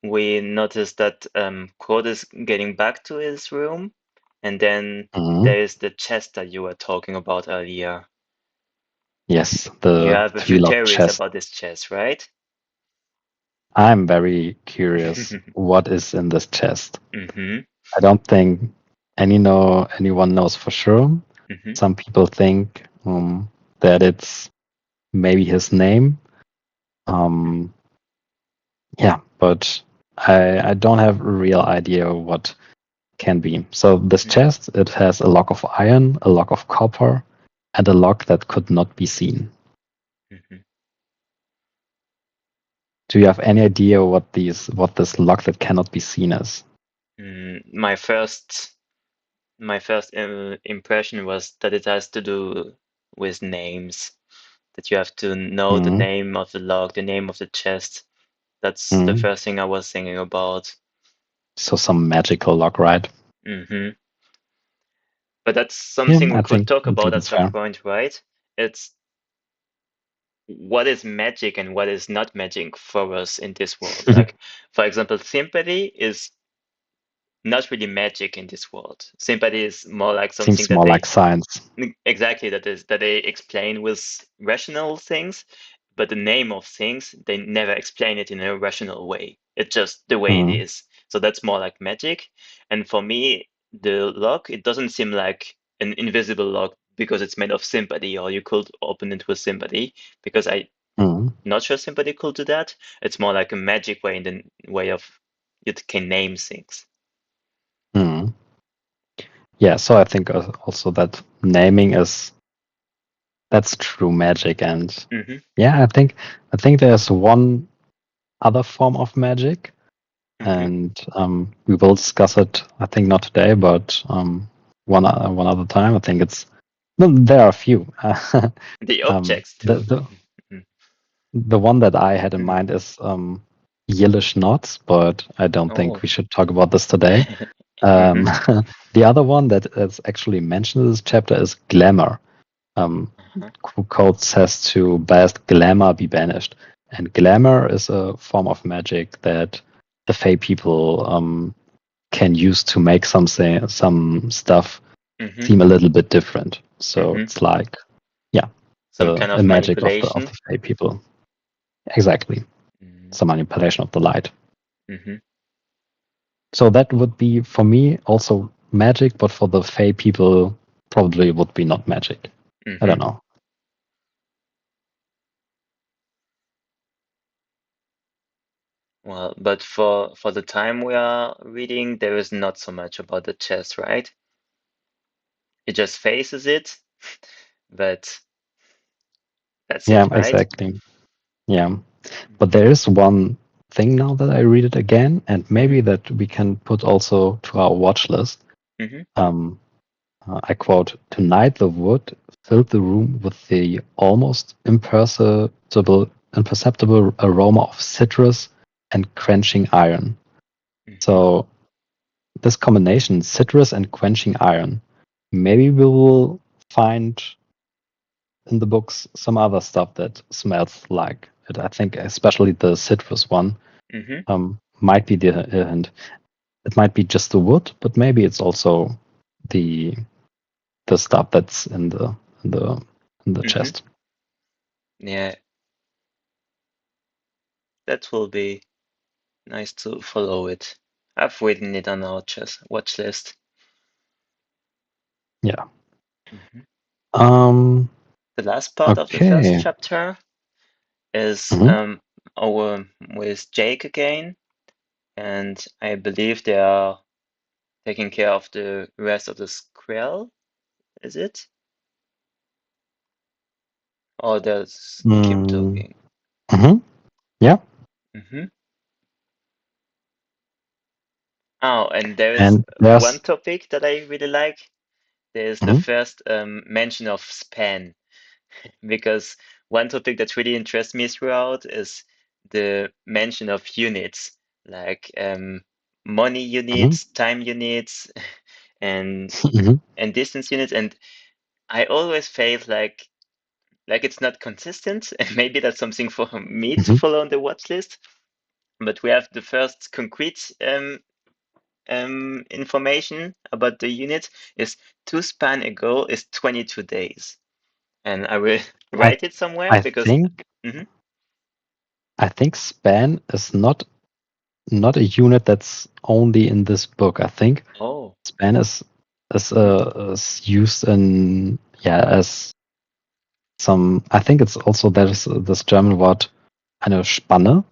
we noticed that Claude is getting back to his room, and then Mhm. there is the chest that you were talking about earlier. Yes, You the have a few three-locked theories chest. about this chest, right? I'm very curious what is in this chest. Mm-hmm. I don't think anyone knows for sure. Mm-hmm. Some people think that it's maybe his name. Um, yeah, but I don't have a real idea what can be. So this Mm-hmm. chest, it has a lock of iron, a lock of copper, and a lock that could not be seen. Mm-hmm. Do you have any idea what this lock that cannot be seen is? My first impression was that it has to do with names. That you have to know the Mm-hmm. name of the log, the name of the chest. That's the Mm-hmm. first thing I was thinking about. So some magical lock, right? Hmm. But that's Yeah, something we I could think talk I about think at that's some fair. point, right? It's what is magic and what is not magic for us in this world. Like, for example, sympathy is not really magic in this world. Sympathy is more like something Seems that more like science. exactly that they explain with rational things, but the name of things they never explain it in a rational way. It's just the way it Mm, is. So that's more like magic. And for me, the lock, it doesn't seem like an invisible lock because it's made of sympathy, or you could open it with sympathy, because I'm mm, not sure sympathy could do that. It's more like a magic way in the way of you can name things. mm. Yeah, so I think also that naming is that's true magic, and Mm-hmm. yeah, I think there's one other form of magic, Mm-hmm. and we will discuss it. I think not today, but one other time. I think it's no, there are a few. The objects The, too. the the one that I had in Mm-hmm. mind is yellowish knots, but I don't think Oh. we should talk about this today. Mm-hmm. Um, the other one that is actually mentioned in this chapter is glamour. Uh-huh. Code says to best glamour be banished, and glamour is a form of magic that the Fey people can use to make some stuff Mm-hmm. seem a little bit different. So Mm-hmm. it's like, yeah, Some kind a of magic of manipulation. the Fey people. Exactly, some manipulation of the light. Mm-hmm. So that would be for me also magic, but for the Fey people probably would be not magic. I Mm-hmm. don't know. Well, but for the time we are reading, there is not so much about the chest, right? It just faces it, but that's Yeah, it, right? exactly. Yeah. But there is one thing now that I read it again, and Mm-hmm. maybe that we can put also to our watch list. Mm-hmm. Um, I quote, "Tonight the wood filled the room with the almost imperceptible aroma of citrus and quenching iron." Mm-hmm. So this combination, citrus and quenching iron, maybe we will find in the books some other stuff that smells like it. I think especially the citrus one Mm-hmm. might be the hint. It might be just the wood, but maybe it's also the the stuff that's in the in the Mm-hmm. chest. Yeah, that will be nice to follow it. I've written it on our chess watch list. Yeah. Mm-hmm. Um. The last part of the first Okay. chapter is Hmm. our with Jake again, and I believe they are taking care of the rest of the Skrill, is it? Or does keep Mm, talking? hmm. Yeah. Mm-hmm. Oh, and there is And one there's. topic that I really like. There's the Mhm, first mention of span, because one topic that really interests me throughout is the mention of units, like money mhm, units, time units, and mhm, distance units. And I always felt like it's not consistent. And maybe that's something for me to mhm, follow on the watch list. But we have the first concrete information about the unit is two span ago is 22 days. And I will I write it somewhere I because. think Mhm. I think span is not a unit that's only in this book. I think Oh. span Mhm. is used in as some. I think it's also there's this German word eine Spanne,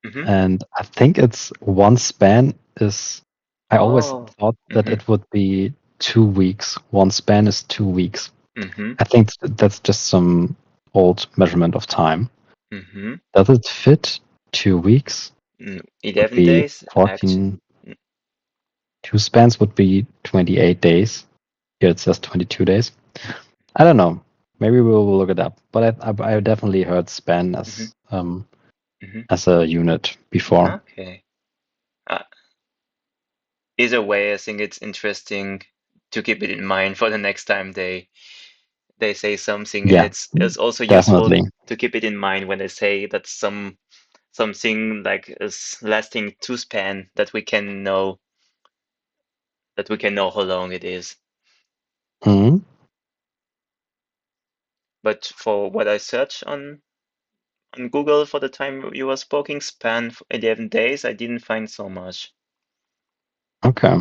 Mhm. and I think it's one span is. I always Oh. thought that Mhm. it would be 2 weeks. One span is 2 weeks. Mhm. I think that's just some old measurement of time. Mhm. Does it fit 2 weeks? Would 11 be days, actually. 14. Two spans would be 28 days. Here it says 22 days. I don't know. Maybe we'll look it up. But I definitely heard span Mhm. Mhm. as a unit before. Okay. Uh, Either way, I think it's interesting to keep it in mind for the next time they they say something, and Yeah, it's also useful definitely. to keep it in mind when they say that something like is lasting two span that we can know how long it is. Mhm. But for what I searched on Google for the time you were speaking, span for 11 days, I didn't find so much. Okay.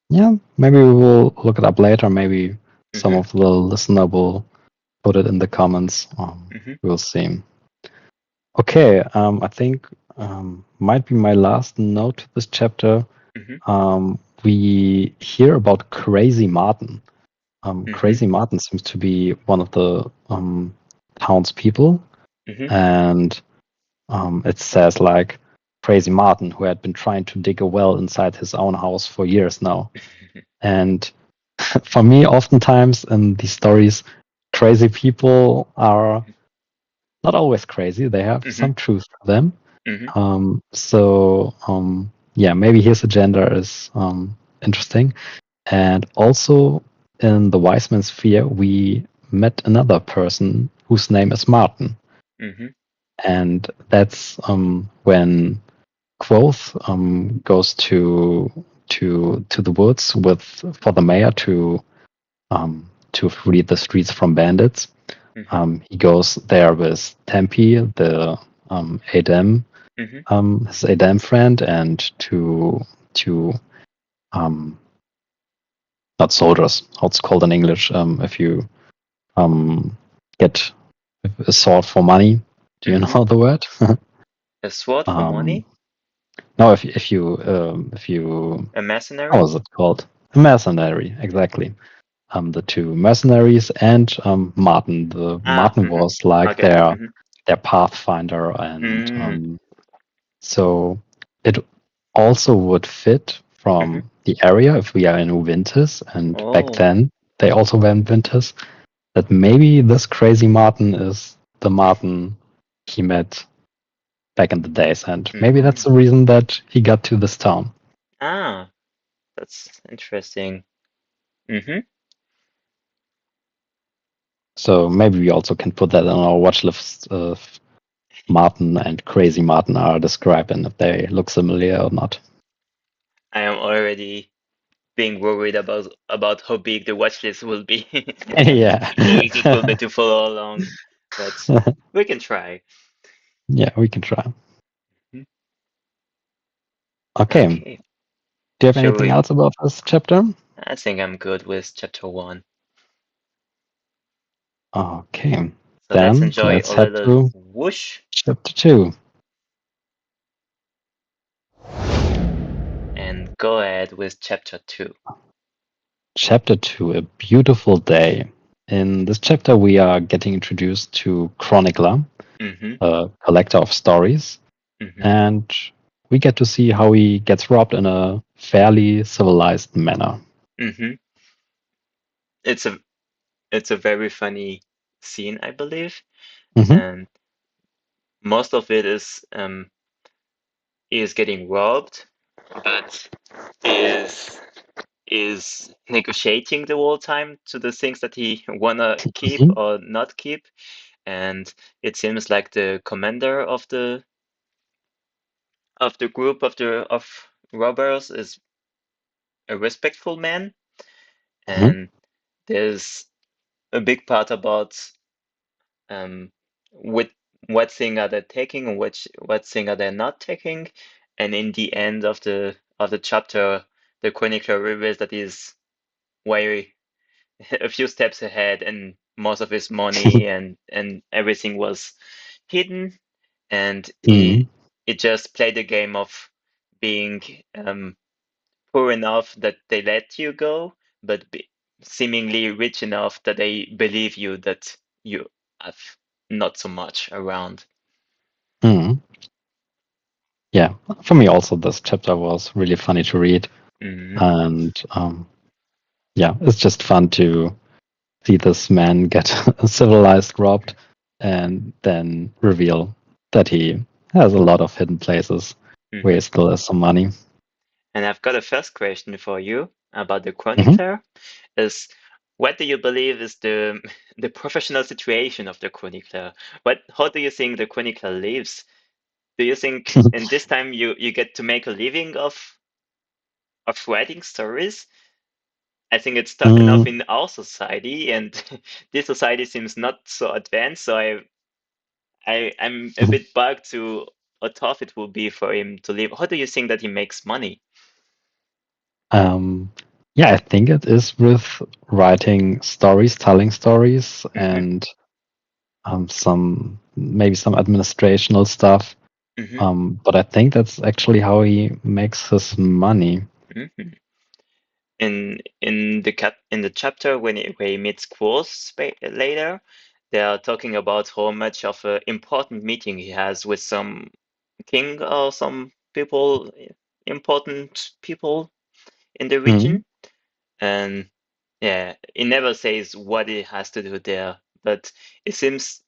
Yeah, maybe we will look it up later. Maybe some Mm-hmm. of the listener will put it in the comments. Mm-hmm. We'll see. Okay, I think might be my last note to this chapter. Mm-hmm. We hear about Crazy Martin. Mm-hmm. Crazy Martin seems to be one of the townspeople, Mm-hmm. and it says like Crazy Martin, who had been trying to dig a well inside his own house for years now. And for me, oftentimes in these stories, crazy people are not always crazy. They have Mm-hmm. some truth to them. Mm-hmm. Yeah, maybe his agenda is interesting. And also in the Wise Man sphere, we met another person whose name is Martin. Mm-hmm. And that's when Quoth goes to the woods with for the mayor to free the streets from bandits. Mm-hmm. He goes there with Tempe, the Adem, Mm-hmm. his Adem friend, and to um, not soldiers, how it's called in English. If you get a sword for money, do you Mm-hmm. know the word? A sword for um, money? no, if you A how mercenary? is it called? A mercenary, exactly. The two mercenaries and Martin. The Ah, Martin mm-hmm. was like Okay. Mm-hmm. their pathfinder, and Mm-hmm. so it also would fit Mm-hmm. from the area if we are in Winters, and back Oh. then they also were in Winters. That maybe this crazy Martin is the Martin he met back in the days, and maybe Mm-hmm. that's the reason that he got to this town. Ah, that's interesting. Mm-hmm. So maybe we also can put that on our watch list of Martin and Crazy Martin are described and if they look similar or not. I am already being worried about how big the watch list will be and Yeah. how easy it will be to follow along. But we can try. Yeah, we can try. Mhm. Okay. Do Okay. you have Shall anything we? else about this chapter? I think I'm good with chapter one. Okay. So let's Then enjoy let's a head little to whoosh chapter 2. and go ahead with chapter two. Chapter 2, A Beautiful Day. In this chapter, we are getting introduced to Chronicler, Mm-hmm. a collector of stories, Mm-hmm. and we get to see how he gets robbed in a fairly civilized manner. Mm-hmm. It's a it's a very funny scene, I believe, Hmm. and most of it is getting robbed, but is is negotiating the whole time to the things that he wanna keep Hmm. or not keep, and it seems like the commander of the group of robbers is a respectful man, Hmm. and there's a big part about um with what thing are they taking and what thing are they not taking, and in the end of the chapter, the chronicler reveals that he's way a few steps ahead, and most of his money and everything was hidden, and Hmm. he just played the game of being poor enough that they let you go, but seemingly rich enough that they believe you that you have not so much around. Hmm. Yeah, for me also, this chapter was really funny to read, Hmm. and yeah, it's just fun to see this man get civilized robbed and then reveal that he has a lot of hidden places where Hmm. he still has some money. And I've got a first question for you about the Hmm. chronicler. Is What do you believe is the the professional situation of the chronicler? How do you think the chronicler lives? Do you think in this time you get to make a living of writing stories? I think it's tough enough Mm, in our society, and this society seems not so advanced. So I'm a bit bugged to how tough it will be for him to live. How do you think that he makes money? um, yeah, I think it is with writing stories, telling stories, Mm-hmm, and some maybe some administrational stuff. mm-hmm, But I think that's actually how he makes his money. mm-hmm. In the chapter where he meets Quoth later, they are talking about how much of an important meeting he has with some king or some people, important people in the Mm, region. And yeah, he never says what he has to do there, but it seems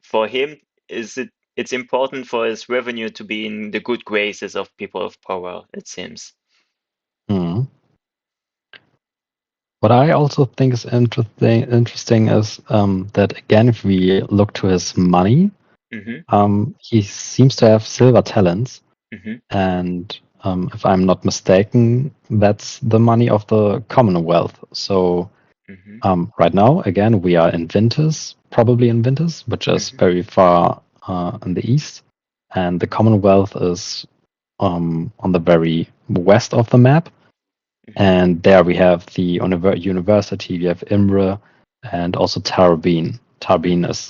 for him it's important for his revenue to be in the good graces of people of power, it seems. mm. What I also think is interesting is that again, if we look to his money, Mm-hmm, he seems to have silver talents, mm-hmm, and if I'm not mistaken, that's the money of the Commonwealth. So mm-hmm, right now, again, we are in Winters, probably in Winters, which is mm-hmm, very far in the east, and the Commonwealth is on the very west of the map. mm-hmm, And there we have the university, we have Imre, and also Tarbin. Tarbin mm-hmm, is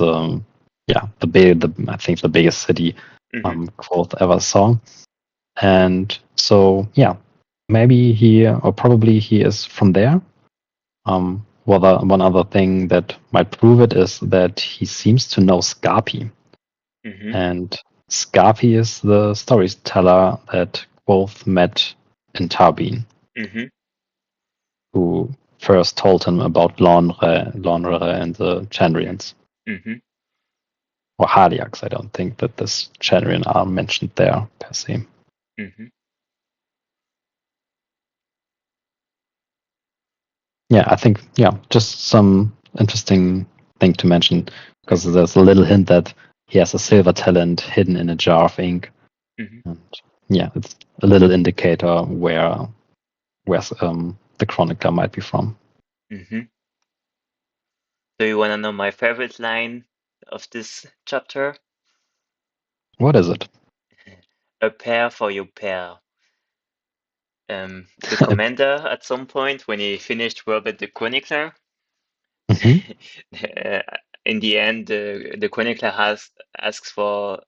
yeah, the I think the biggest city mm-hmm, Quoth ever saw. And so yeah, maybe he or probably he is from there. One other thing that might prove it is that he seems to know Scarpi, mm-hmm, and Scarpi is the storyteller that Quoth met in Tarbin, mm-hmm, who first told him about Lonre and the Chandrians. mm-hmm, Or Haliaks, I don't think that this Chandrian are mentioned there per se. mm-hmm, Yeah, I think, yeah, just some interesting thing to mention because mm-hmm, there's a little hint that he has a silver talent hidden in a jar of ink. mm-hmm, And yeah, it's a little indicator where the chronicler might be from. mm-hmm. Do you want to know my favorite line of this chapter? What is it? A pair for your pair. The commander at some point when he finished Robert the Chronicler, Mhm, uh, in the end, the chronicler has asks for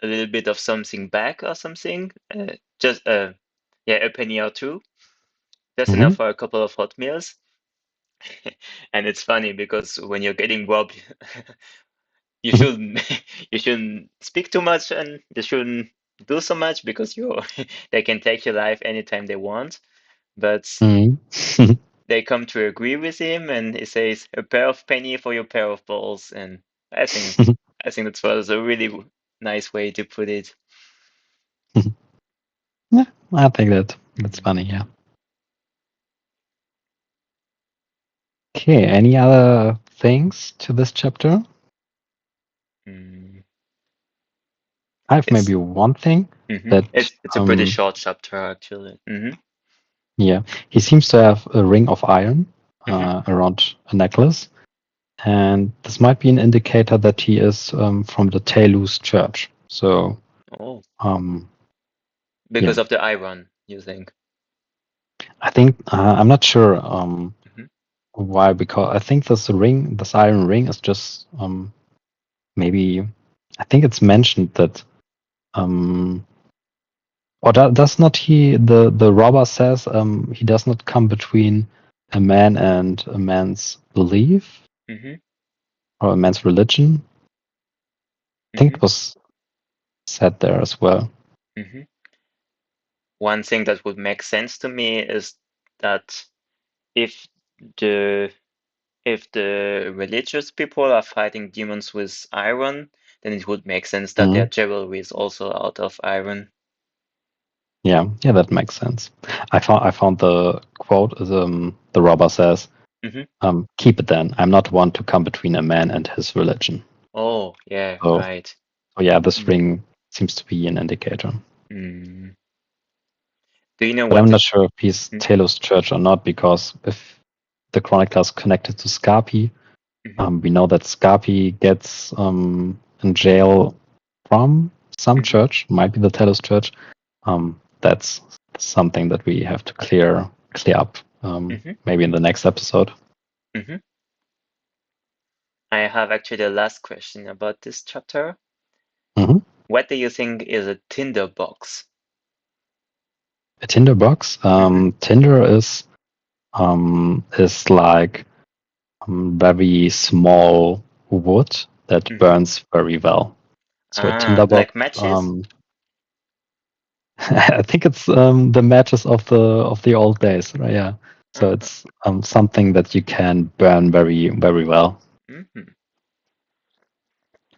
a little bit of something back or something, just yeah, a penny or two, just enough mhm, for a couple of hot meals. And it's funny because when you're getting robbed, you shouldn't you shouldn't speak too much and you shouldn't do so much because you they can take your life anytime they want. But mhm. they come to agree with him, and he says, "A pair of penny for your pair of balls." And I think I think that was a really nice way to put it. Yeah, I think that's Mhm. funny. Yeah. Okay. Any other things to this chapter? Mm. I have It's maybe one thing that it's a pretty short chapter actually. yeah, he seems to have a ring of iron Hmm. around a necklace, and this might be an indicator that he is from the Telus church. So Oh, um, yeah, because of the iron, you think? I think I'm not sure Hmm. why, because I think this iron ring, is just maybe I think it's mentioned that um, or does not he the robber says he does not come between a man and a man's belief Hmm. or a man's religion. I think Hmm. it was said there as well. Hmm. One thing that would make sense to me is that if the if the religious people are fighting demons with iron, then it would make sense that their Mhm. jewelry is also out of iron. Yeah, yeah, that makes sense. I found the quote as the robber says, Keep it then. I'm not one to come between a man and his religion. Oh, yeah, So, right. so yeah, this Mm. ring seems to be an indicator. Mm. Do you know But what I'm the not sure if he's mm, Telos Church or not, because if the Chronicle is connected to Scarpi, mhm, we know that Scarpi gets in jail from some mhm, church, might be the Telos Church. That's something that we have to clear up, mhm, maybe in the next episode. mhm. I have actually the last question about this chapter. Hmm. What do you think is a Tinder box? A Tinder box. Mhm, Tinder is like very small wood that mhm. burns very well. So a Ah, tinderbox, like matches? I think it's the matches of the old days, right? Yeah. So Uh-huh. it's something that you can burn very very well. Mhm.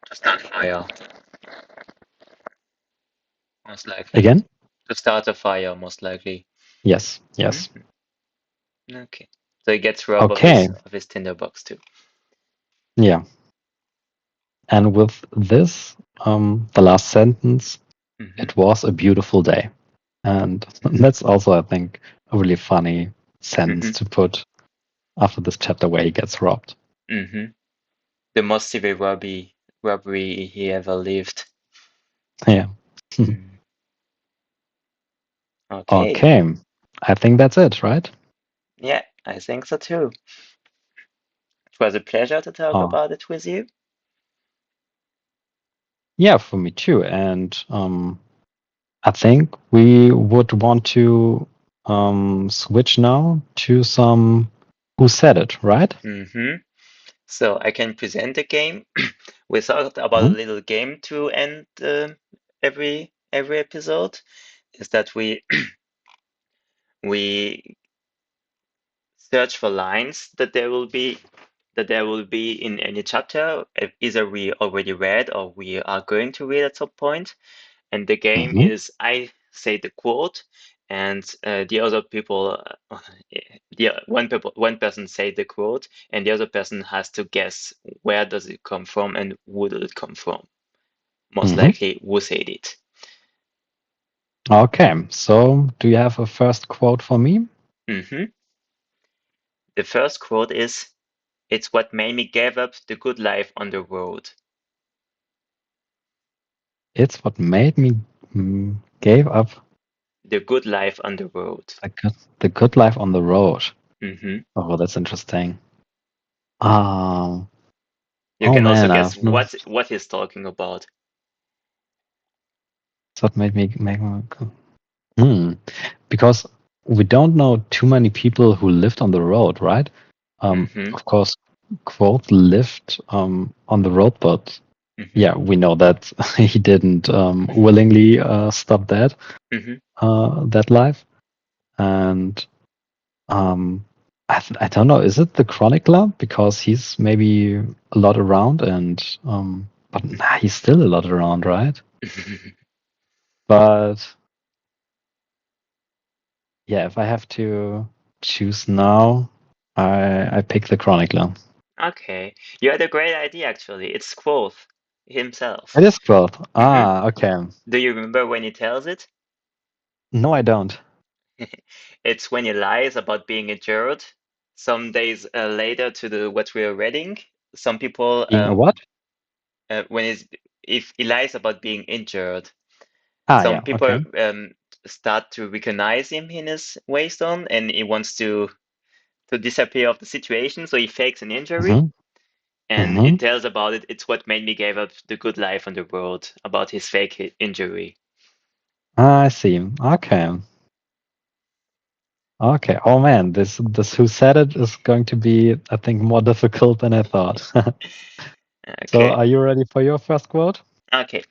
To start fire, most likely. Again? To start a fire, most likely. Yes. Yes. Mhm. Okay. So he gets robbed Okay. of his Tinder box too. Yeah. And with this, the last sentence, Mhm, it was a beautiful day, and mhm, that's also, I think, a really funny sentence mhm, to put after this chapter where he gets robbed. mhm. The most severe robbery he ever lived. Yeah. Mm. Okay. Okay. I think that's it, right? Yeah, I think so too. It was a pleasure to talk Oh, about it with you. yeah, for me too. And I think we would want to switch now to some Who Said It, right? Hmm. So I can present the game. We thought about a Hmm. little game to end every episode. Is that we search for lines that there will be in any chapter, either we already read or we are going to read at some point. And the game Hmm. is I say the quote, and the other people, one person say the quote, and the other person has to guess where does it come from and who did it come from. Most Hmm. likely, who said it. Okay. So, do you have a first quote for me? Hmm. The first quote is, "It's what made me give up the good life on the road." It's what made me gave up The good life on the road. the good life on the road. Hmm. Oh, that's interesting. Um, You oh can also man, guess I've no. what he's talking about. It's what made me make me. Hmm. Because we don't know too many people who lived on the road, right? Hmm. Of course, Quoth lived on the road, but Hmm. yeah, we know that he didn't willingly stop Hmm. that life. And um, I don't know. Is it the chronicler because he's maybe a lot around and but nah, he's still a lot around, right? But yeah, if I have to choose now, I pick the chronicler. Okay, you had a great idea actually. It's Quoth himself. It is Quoth. Hmm. Ah, okay. Do you remember when he tells it? No, I don't. It's when he lies about being injured. Some days later to the what we are reading, some people Being a what? when he's if he lies about being injured, Ah, some yeah. Okay. people start to recognize him in his waystone, and he wants to disappear of the situation, so he fakes an injury. Mm-hmm. And Mm-hmm. it tells about it. It's what made me give up the good life on the world about his fake injury. I see. Okay. Okay. Oh man, this Who Said It is going to be, I think, more difficult than I thought. So, Okay. are you ready for your first quote? Okay.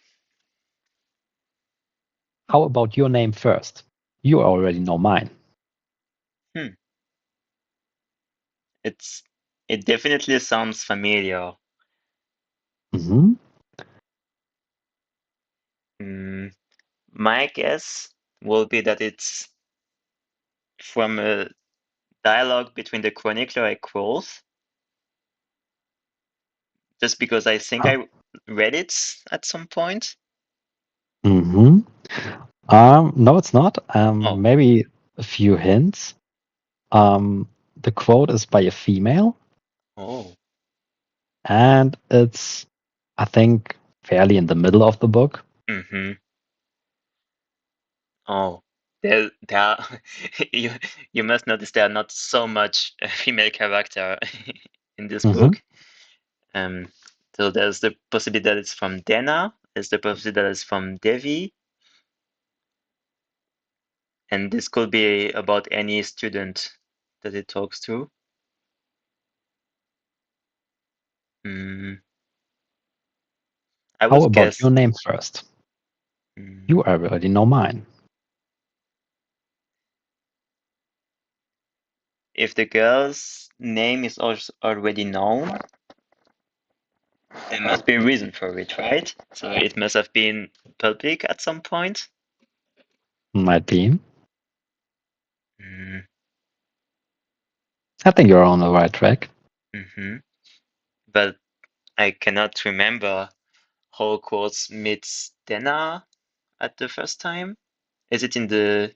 How about your name first? You already know mine. Hmm. It's it definitely sounds familiar. Mm-hmm. Mm, my guess will be that it's from dialogue between the chronicler and Quoth, just because I think I read it at some point. Mm-hmm. No, it's not. Oh, Maybe a few hints. The quote is by a female, oh, and it's, I think, fairly in the middle of the book. mm-hmm. Oh, there are, you you must notice there are not so much female character in this Mm-hmm. book. Um, so there's the possibility that it's from Dana, there's the possibility that it's from Devi, and this could be about any student that it talks to. Mm, I How would about guess. your name first? Mm, You already know mine. if the girl's name is also already known, there must be a reason for it, right? So it must have been public at some point. Might be. Mm, I think you're on the right track. hmm But I cannot remember how Quartz meets Dana at the first time. Is it in the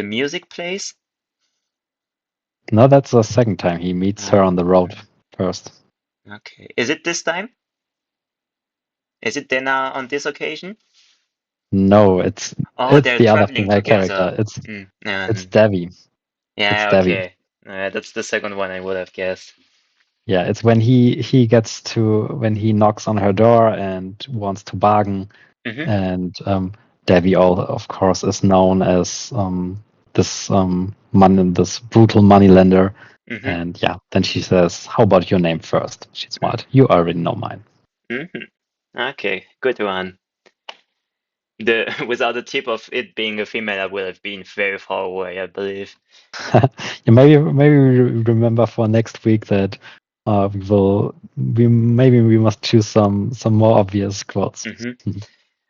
music place? No, that's the second time he meets her on the road Um, first. okay. Is it this time? Is it Dana on this occasion? No, it's Oh, it's they're the other traveling female character. together. Mm, It's Devi. It's yeah, Devi. okay. That's the second one I would have guessed. Yeah, it's when he gets to when he knocks on her door and wants to bargain, hmm and Devi, all of course, is known as this brutal moneylender. hmm And yeah, then she says, "How about your name first?" She's smart. You already know mine. hmm Okay, good one. The without the tip of it being a female, I would have been very far away, I believe. Yeah, maybe we remember for next week that we must choose some more obvious quotes. hmm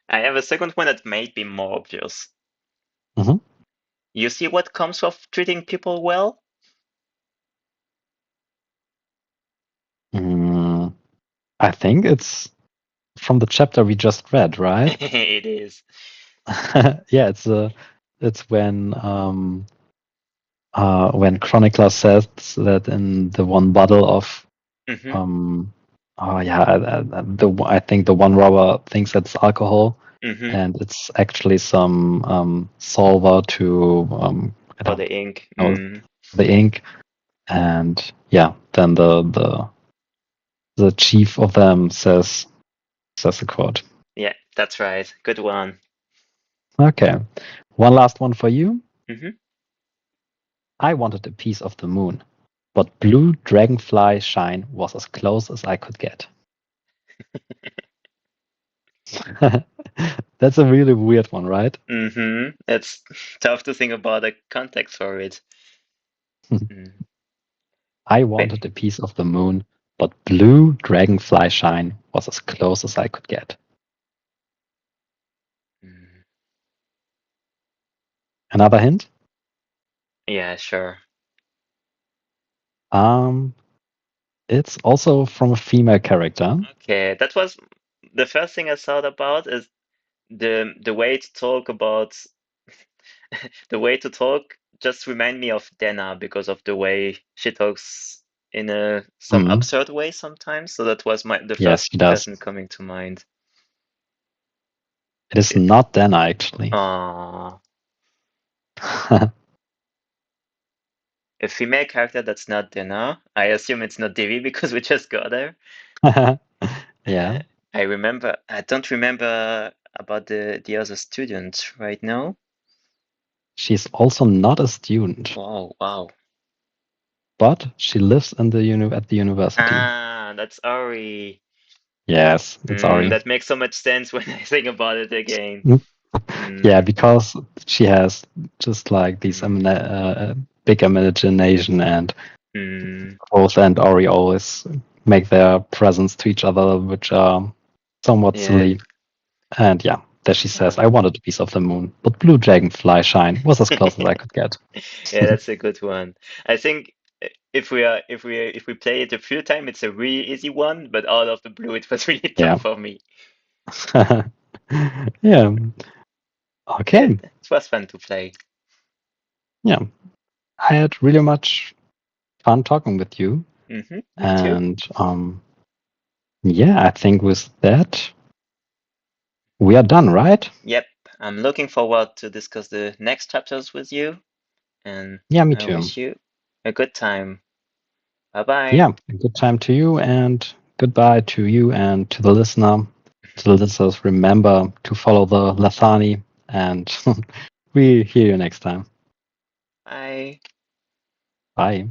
I have a second one that might be more obvious. Mhm. You see what comes of treating people well? Mm, I think it's from the chapter we just read, right? It is. Yeah, it's when Chronicler says that in the one bottle of hmm um oh yeah, I think the one robber thinks that's alcohol, hmm and it's actually some solver to I For don't the ink. know, the ink. And yeah, then the chief of them says a quote. Yeah, that's right. Good one. Okay, one last one for you. hmm I wanted a piece of the moon, but blue dragonfly shine was as close as I could get. That's a really weird one, right? It's tough to think about the context for it. Mm. I But, wanted a piece of the moon, but blue dragonfly shine was as close as I could get. mm, Another hint? yeah, sure. Um, it's also from a female character. Okay, that was the first thing I thought about is the way to talk about the way to talk just remind me of Dana because of the way she talks in a some Mm, absurd way sometimes. So that was the yes, first she does. person coming to mind. It is It, not Dana, actually. uh, a female character that's not Dana. I assume it's not Devi because we just got her. Yeah, I remember. I don't remember about the other student right now. she's also not a student, Wow, wow. but she lives in at the university. Ah, that's Ari. Yes, it's Ari. That makes so much sense when I think about it again. Mm. Yeah, Mm, because she has just like these mm, big imagination, and mm, both and Ori always make their presents to each other, which are somewhat yeah. silly. And yeah, there she says, I Uh, wanted a piece of the moon, but blue dragonfly shine was as close as I could get. yeah, that's a good one. I think if we play it a few times, it's a really easy one, but out of the blue, it was really Yeah. tough for me. Yeah. Okay. It was fun to play. Yeah. I had really much fun talking with you. Me too. And yeah, I think with that, we are done, right? Yep, I'm looking forward to discuss the next chapters with you, and Yeah, me I too. wish you a good time. Bye bye. Yeah, a good time to you, and goodbye to you and to the listener. To the listeners, remember to follow the Lathani, and we hear you next time. Bye. Bye.